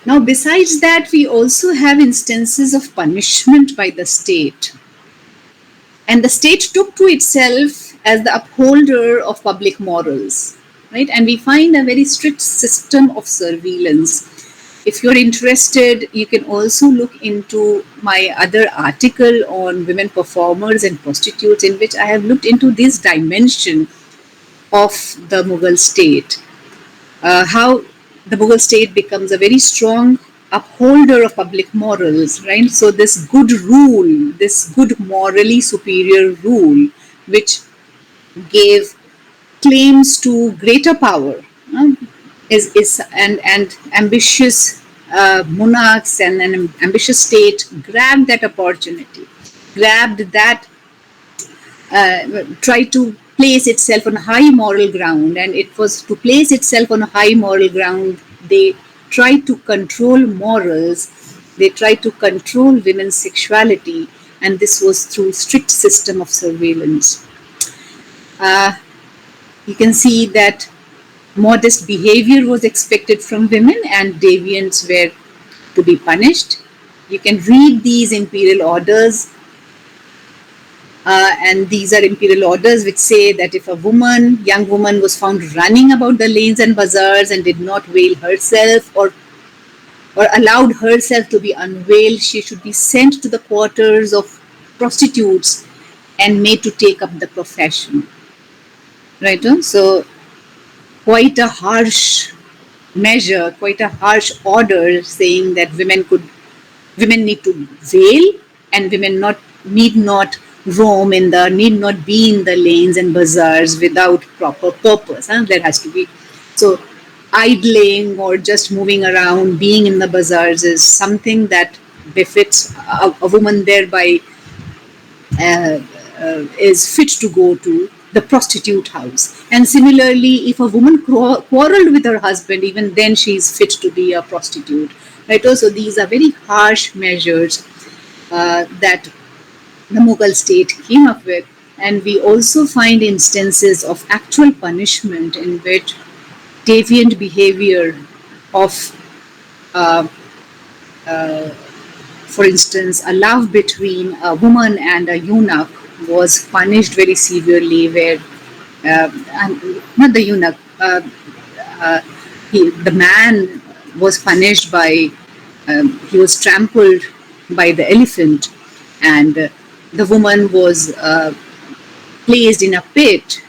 Now, besides that, we also have instances of punishment by the state. And the state took to itself as the upholder of public morals, right? And we find a very strict system of surveillance. If you're interested, you can also look into my other article on women performers and prostitutes, in which I have looked into this dimension of the Mughal state, how the Mughal state becomes a very strong upholder of public morals, right? So this good rule, this good morally superior rule, which gave claims to greater power, is and ambitious monarchs and an ambitious state grabbed that opportunity, grabbed that, tried to place itself on a high moral ground, and it was to place itself on a high moral ground. They tried to control morals, they tried to control women's sexuality, and this was through strict system of surveillance. You can see that modest behavior was expected from women, and deviants were to be punished. You can read these imperial orders. And these are imperial orders which say that if a young woman was found running about the lanes and bazaars and did not veil herself, or allowed herself to be unveiled, she should be sent to the quarters of prostitutes and made to take up the profession. Right? So quite a harsh measure, quite a harsh order, saying that women need to veil, and women need not roam need not be in the lanes and bazaars without proper purpose. There has to be, so idling or just moving around, being in the bazaars is something that befits a woman, thereby is fit to go to the prostitute house. And similarly, if a woman quarreled with her husband, even then she is fit to be a prostitute. Right? Also, these are very harsh measures that the Mughal state came up with. And we also find instances of actual punishment in which deviant behavior of, for instance, a love between a woman and a eunuch was punished very severely, where, not the eunuch, the man was punished by, he was trampled by the elephant, and the woman was placed in a pit,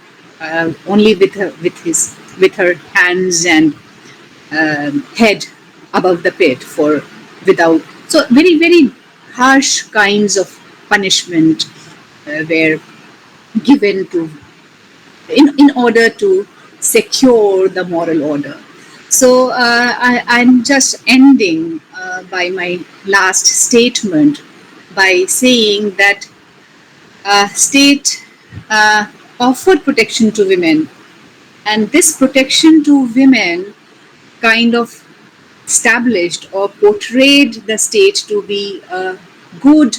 only with her hands and head above the pit so very, very harsh kinds of punishment were given to in order to secure the moral order. So I'm just ending by my last statement by saying that state offered protection to women, and this protection to women kind of established or portrayed the state to be a good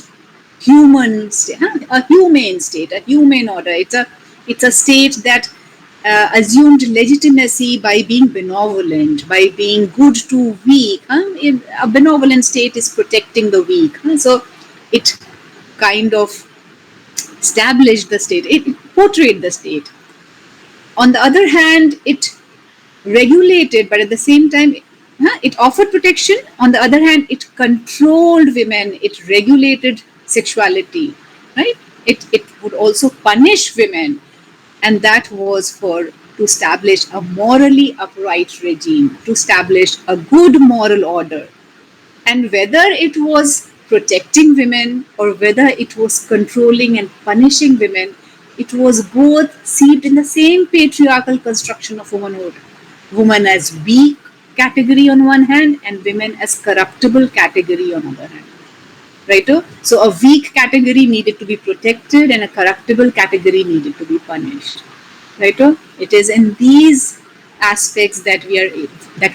human state, a humane state, a humane order. It's a state that assumed legitimacy by being benevolent, by being good to weak. A benevolent state is protecting the weak. So it kind of established the state, it portrayed the state. On the other hand, it regulated, but at the same time, it offered protection. On the other hand, it controlled women, it regulated sexuality, right? It would also punish women, and that was for to establish a morally upright regime, to establish a good moral order. And whether it was protecting women or whether it was controlling and punishing women, it was both seeped in the same patriarchal construction of womanhood. Woman as weak category on one hand and women as corruptible category on other hand. Right? So a weak category needed to be protected and a corruptible category needed to be punished. Right? It is in these aspects that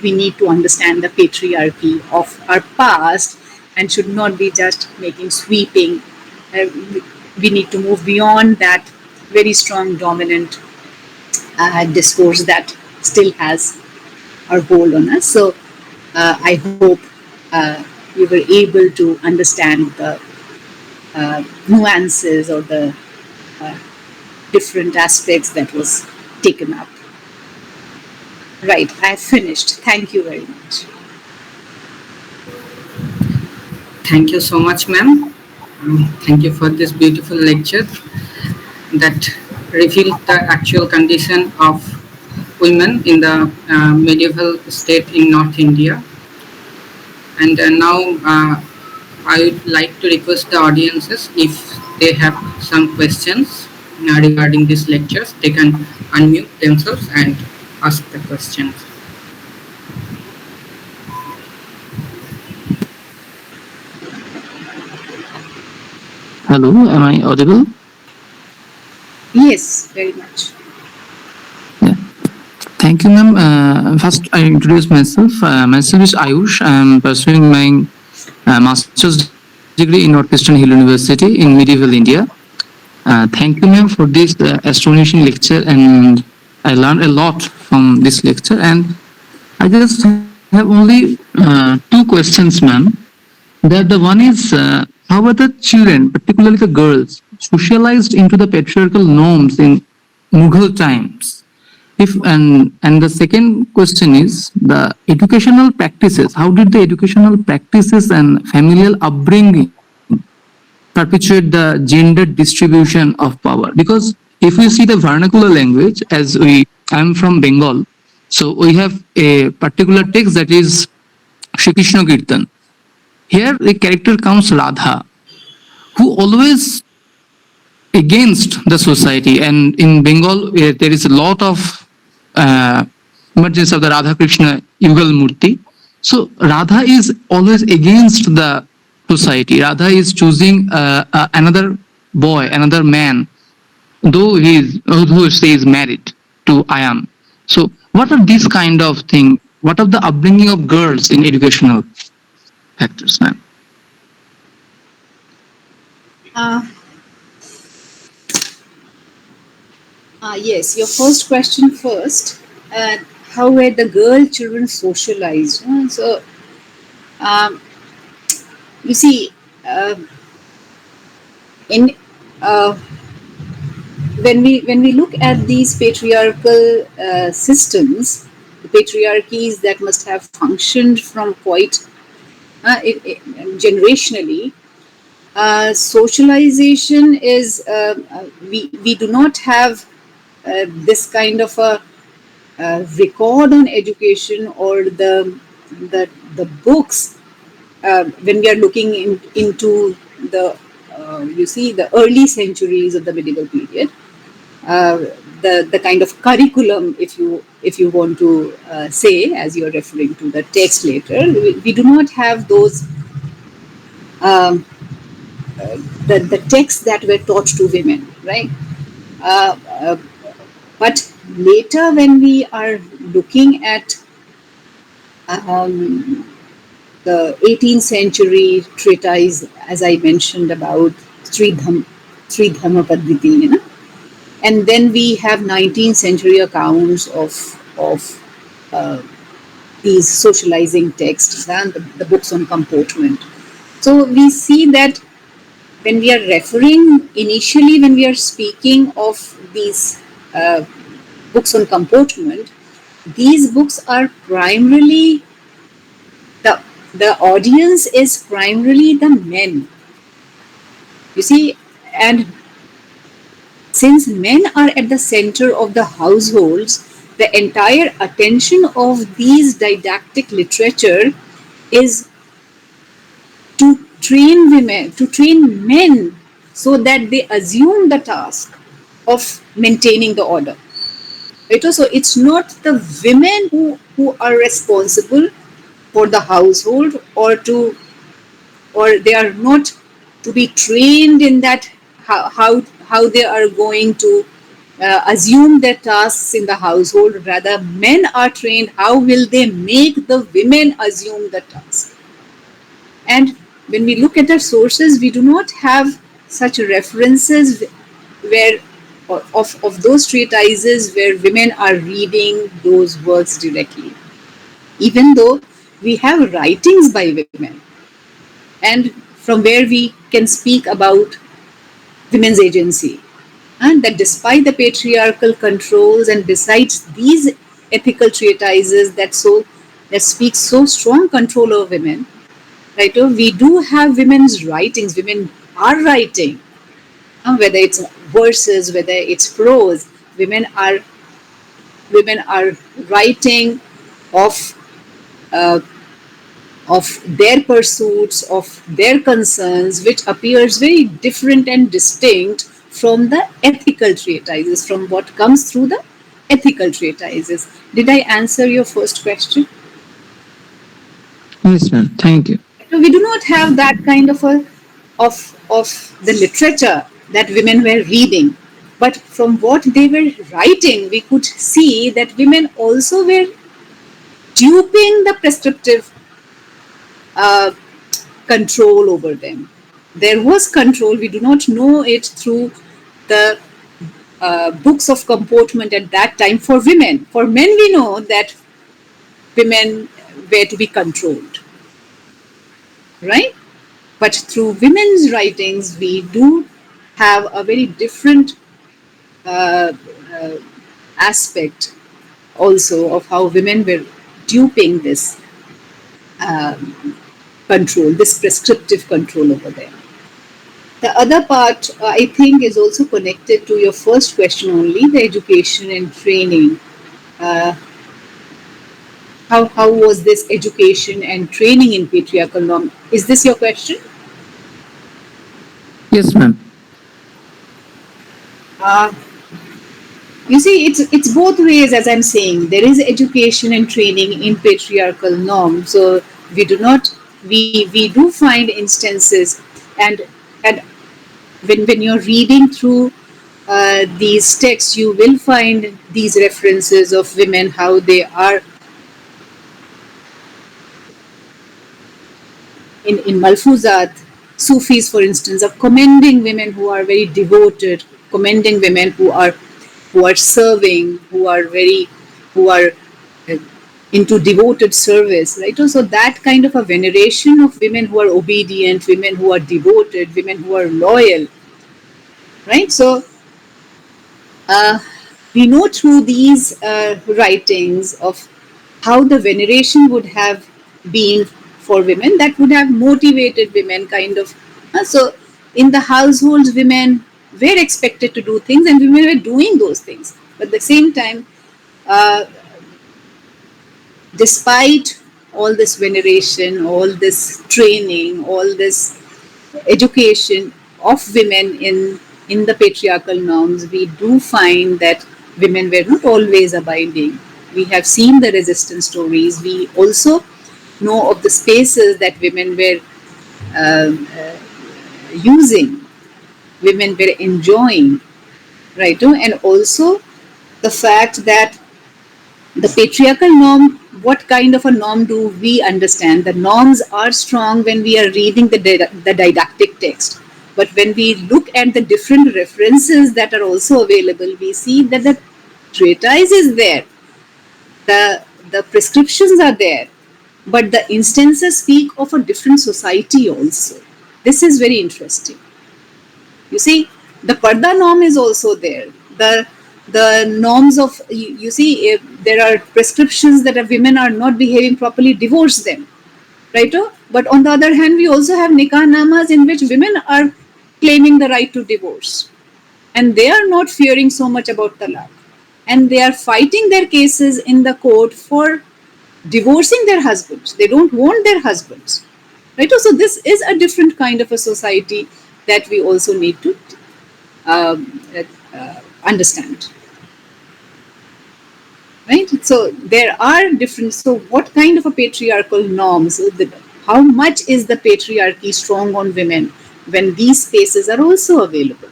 we need to understand the patriarchy of our past and should not be just making sweeping. We need to move beyond that very strong dominant discourse that still has our hold on us. So I hope you were able to understand the nuances or the different aspects that was taken up. Right, I finished. Thank you very much. Thank you so much, ma'am. Thank you for this beautiful lecture that revealed the actual condition of women in the medieval state in North India. And now I would like to request the audiences, if they have some questions regarding these lectures, they can unmute themselves and ask the questions. Hello, am I audible? Yes, very much. Yeah. Thank you, ma'am. First, I introduce myself. Myself is Ayush. I am pursuing my master's degree in Northeastern Hill University in medieval India. Thank you, ma'am, for this astonishing lecture, and I learned a lot from this lecture. And I just have only two questions, ma'am. That the one is, how are the children, particularly the girls, socialized into the patriarchal norms in Mughal times? And the second question is the educational practices. How did the educational practices and familial upbringing perpetuate the gender distribution of power? Because if we see the vernacular language, as I'm from Bengal, so we have a particular text that is Shri Krishna Kirtan. Here the character comes Radha, who always against the society, and in Bengal there is a lot of uh, emergence of the Radha Krishna Yugal Murti. So Radha is always against the society. Radha is choosing another boy, another man, though she is married to Ayam. So what are these kind of thing? What are the upbringing of girls in educational factors, ma'am? Uh, yes, your first question first. How were the girl children socialized? Um, you see, uh, in uh, when we look at these patriarchal systems, the patriarchies that must have functioned from quite generationally, socialization is we do not have this kind of a record on education or the books when we are looking into the you see the early centuries of the medieval period. Uh, the kind of curriculum, if you want to say, as you're referring to the text later, we do not have those um, the texts that were taught to women, right? Uh, uh, but later, when we are looking at um, the 18th century treatise, as I mentioned, about Sri Dhamma Padgiti, and then we have 19th century accounts of uh, these socializing texts and the books on comportment. So we see that when we are referring initially, when we are speaking of these books on comportment, these books are primarily the audience is primarily the men. You see, and since men are at the center of the households, the entire attention of these didactic literature is to train women, to train men, so that they assume the task of maintaining the order. Right? So it's not the women who are responsible for the household, or they are not to be trained in that, how they are going to assume their tasks in the household. Rather, men are trained how will they make the women assume the task. And when we look at our sources, we do not have such references where of those treatises where women are reading those works directly, even though we have writings by women, and from where we can speak about women's agency, and that despite the patriarchal controls and besides these ethical treatises that speak so strong control over women, right? We do have women's writings. Women are writing, whether it's verses, whether it's prose. Women are writing of uh, of their pursuits, of their concerns, which appears very different and distinct from the ethical treatises, from what comes through the ethical treatises. Did I answer your first question? Yes, ma'am. Thank you. So we do not have that kind of the literature that women were reading, but from what they were writing, we could see that women also were duping the prescriptive uh, control over them. There was control. We do not know it through the books of comportment at that time for women. For men, we know that women were to be controlled, right? But through women's writings, we do have a very different uh, uh, aspect also of how women were duping this control, this prescriptive control over them. The other part, I think, is also connected to your first question only, the education and training. Uh, how was this education and training in patriarchal norm? Is this your question? Yes, ma'am. Uh, you see, it's both ways, as I'm saying. There is education and training in patriarchal norms. So we do find instances, and when you're reading through these texts, you will find these references of women, how they are in Malfuzat. Sufis, for instance, are commending women who are very devoted, commending women who are serving, who are uh, into devoted service, right? So that kind of a veneration of women who are obedient, women who are devoted, women who are loyal, right? So uh, we know through these writings of how the veneration would have been for women, that would have motivated women kind of. So in the households, women were expected to do things and women were doing those things. But at the same time, uh, despite all this veneration, all this training, all this education of women in the patriarchal norms, we do find that women were not always abiding. We have seen the resistance stories. We also know of the spaces that women were using, women were enjoying, right? And also the fact that the patriarchal norm, what kind of a norm do we understand? The norms are strong when we are reading the didactic text. But when we look at the different references that are also available, we see that the treatise is there, the prescriptions are there, but the instances speak of a different society also. This is very interesting. You see, the Parda norm is also there. The norms of, you see, if there are prescriptions that women are not behaving properly, divorce them, right? But on the other hand, we also have nikah namas in which women are claiming the right to divorce, and they are not fearing so much about talaq. and they are fighting their cases in the court for divorcing their husbands. They don't want their husbands. Right? So this is a different kind of a society that we also need to understand. Right? So there are different. So what kind of a patriarchal norms? How much is the patriarchy strong on women when these spaces are also available?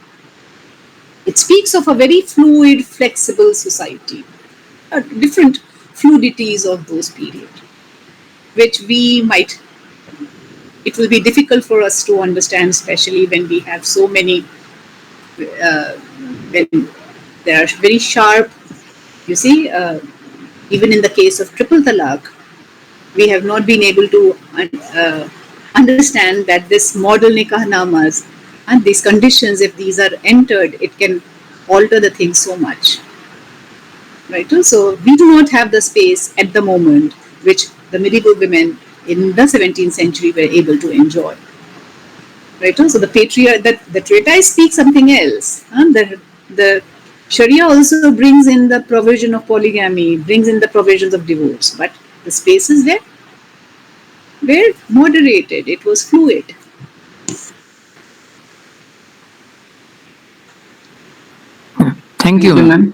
It speaks of a very fluid, flexible society, different fluidities of those periods, which we might, it will be difficult for us to understand, especially when we have so many, when there are very sharp, you see, even in the case of triple talaq, we have not been able to understand that this model nikah namas and these conditions, if these are entered, it can alter the thing so much. Right? So we do not have the space at the moment which the medieval women in the 17th century were able to enjoy. Right? So the treatise speaks something else. The Sharia also brings in the provision of polygamy, brings in the provisions of divorce, but the spaces were moderated. It was fluid. Thank you, ma'am.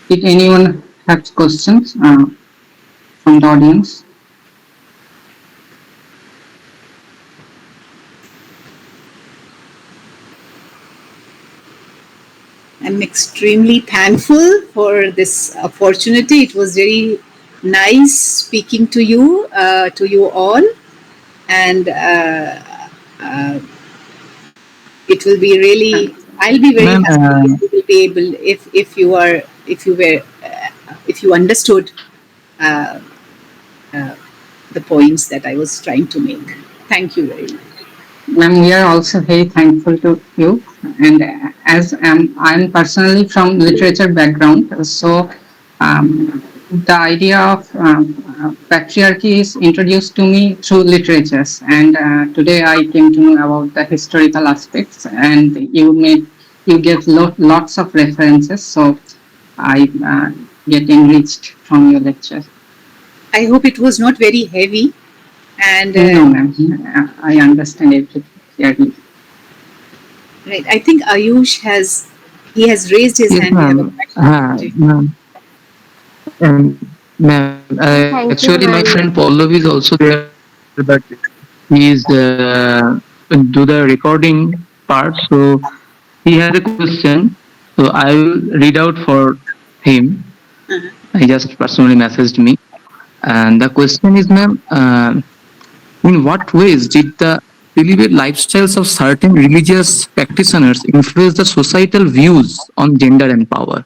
Did anyone have questions from the audience? I'm extremely thankful for this opportunity. It was very nice speaking to you all, and it will be really. I'll be very Ma'am, happy if you will be able, if you understood uh, the points that I was trying to make. Thank you very much. Ma'am, we are also very thankful to you. And as I'm personally from literature background, so the idea of patriarchy is introduced to me through literatures. And today I came to know about the historical aspects, and you gave lots of references. So I get enriched from your lecture. I hope it was not very heavy. And no, ma'am, I understand everything clearly. Right, I think Ayush has raised his yes, hand. We have a ma'am. Ma'am. Ma'am, actually, my Thank you, friend ma'am. Pallavi is also there, but he is do the recording part, so he has a question. So I will read out for him. Uh-huh. He just personally messaged me, and the question is, ma'am, in what ways did the celibate lifestyles of certain religious practitioners influence the societal views on gender and power?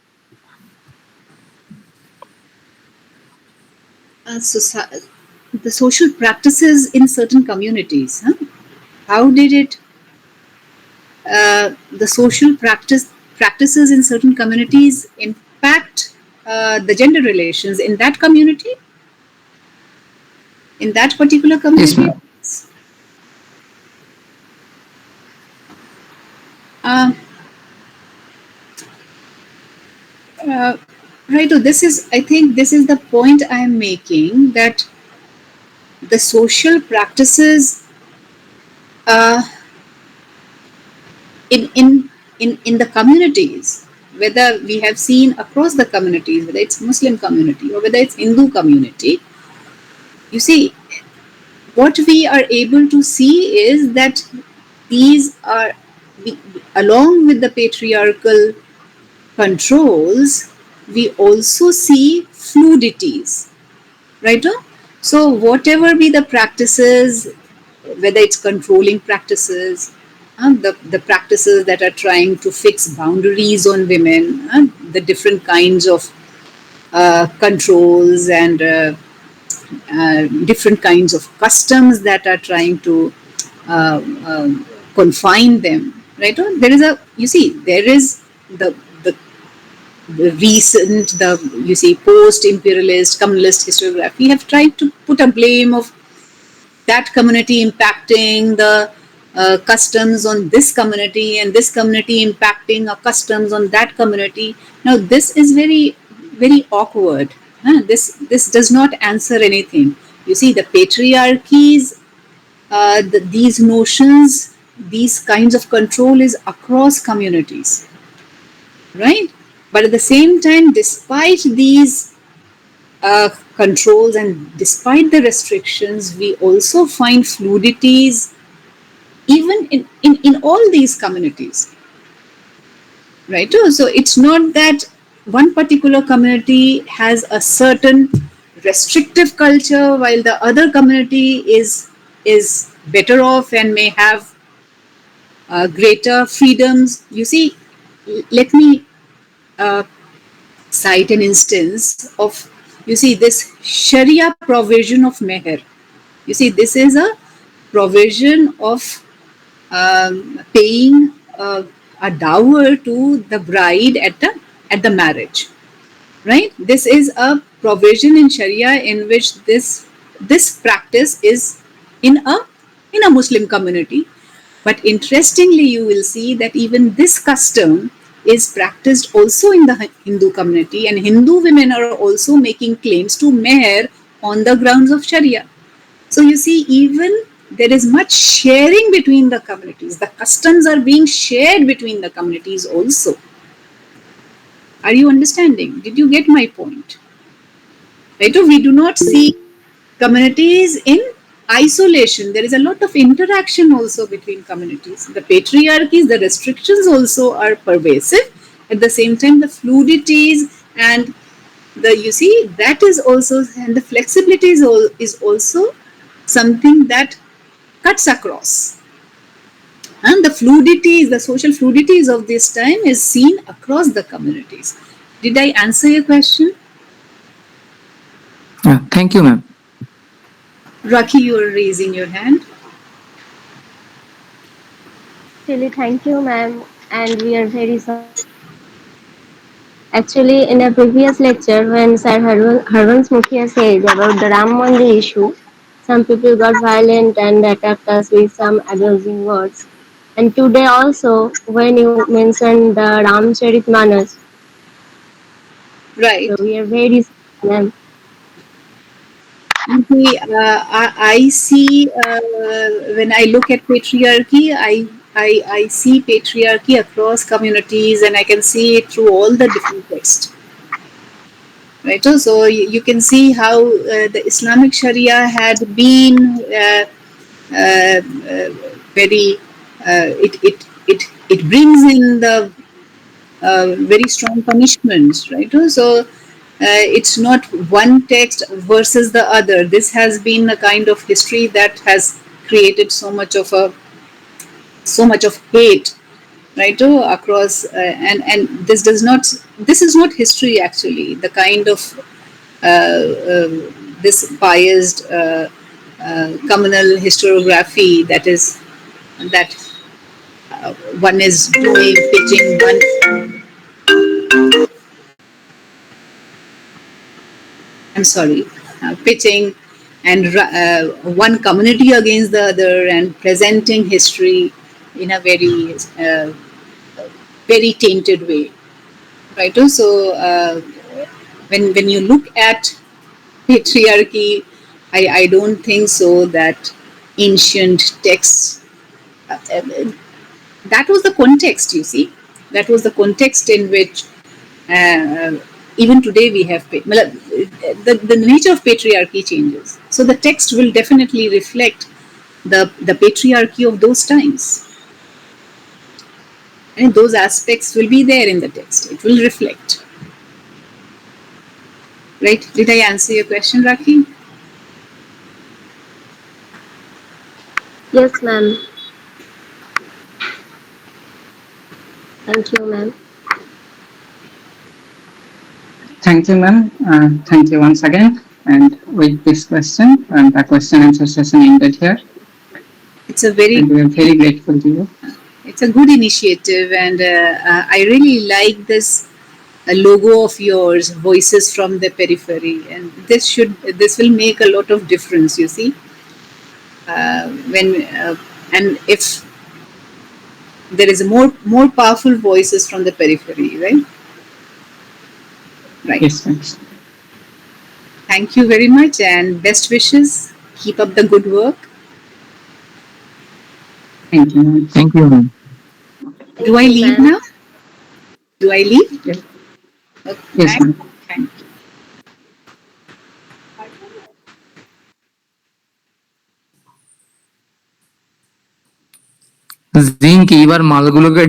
The social practices in certain communities. How did it? The social practices in certain communities impact the gender relations in that community, in that particular Yes, community. ma'am. Uh, right. So I think this is the point I am making, that the social practices uh, in the communities, whether we have seen across the communities, whether it's Muslim community or whether it's Hindu community, you see, what we are able to see is that these are, along with the patriarchal controls, we also see fluidities, right? So whatever be the practices, whether it's controlling practices, the practices that are trying to fix boundaries on women, the different kinds of controls and different kinds of customs that are trying to uh, confine them, right? There is the the recent, the you see, post-imperialist, communalist historiography have tried to put a blame of that community impacting the customs on this community and this community impacting customs on that community. Now this is very, very awkward. This does not answer anything. You see, the patriarchies, these notions, these kinds of control is across communities, right? But at the same time, despite these controls and despite the restrictions, we also find fluidities even in all these communities, right? So it's not that one particular community has a certain restrictive culture while the other community is better off and may have greater freedoms. You see, let me uh, cite an instance of, you see, this Sharia provision of meher. You see, this is a provision of paying a dower to the bride at the marriage, right? This is a provision in Sharia in which this practice is in a Muslim community. But interestingly, you will see that even this custom is practiced also in the Hindu community, and Hindu women are also making claims to meher on the grounds of Sharia. So you see, even there is much sharing between the communities. The customs are being shared between the communities also. Are you understanding? Did you get my point? Right? So we do not see communities in isolation. There is a lot of interaction also between communities. The patriarchies, the restrictions also are pervasive. At the same time, the fluidities and you see, that is also, and the flexibility is also something that cuts across. And the fluidities, the social fluidities of this time is seen across the communities. Did I answer your question? Yeah, thank you, ma'am. Raki, you are raising your hand. Really, thank you, ma'am. And we are very sorry. Actually, in a previous lecture, when Sir Harvansh Mukhia said about the Ram Mandir issue, some people got violent and attacked us with some abusing words. And today also, when you mentioned the Ramcharitmanas, Right. so we are very sorry, ma'am. See, I see when I look at patriarchy, I see patriarchy across communities, and I can see it through all the different texts. Right. So you can see how the Islamic Sharia had been uh, uh, very. It brings in the very strong punishments, right? So it's not one text versus the other. This has been a kind of history that has created so much of hate, right? Across and this is not history actually. The kind of this biased communal historiography that one is doing, pitching one. I'm sorry, pitching and one community against the other and presenting history in a very tainted way, right? So when you look at patriarchy, I don't think so that ancient texts. That was the context. You see, that was the context in which even today we have the nature of patriarchy changes. So the text will definitely reflect the patriarchy of those times, and those aspects will be there in the text. It will reflect. Right? Did I answer your question, Raki? Yes, ma'am. Thank you, ma'am. Thank you, ma'am. Thank you once again. And with this question, the question answer session ended here. It's a very And we are very grateful to you. it's a good initiative, and I really like this logo of yours, Voices from the Periphery, and this will make a lot of difference. You see, when and if there is more powerful voices from the periphery, right? Right. Yes, ma'am. Thank you very much and best wishes. Keep up the good work. Thank you, ma'am. Thank you, ma'am. Do I leave now? Do I leave? Yes, Okay. yes, ma'am. Thank you. Zinc, এবার মালগুলোকে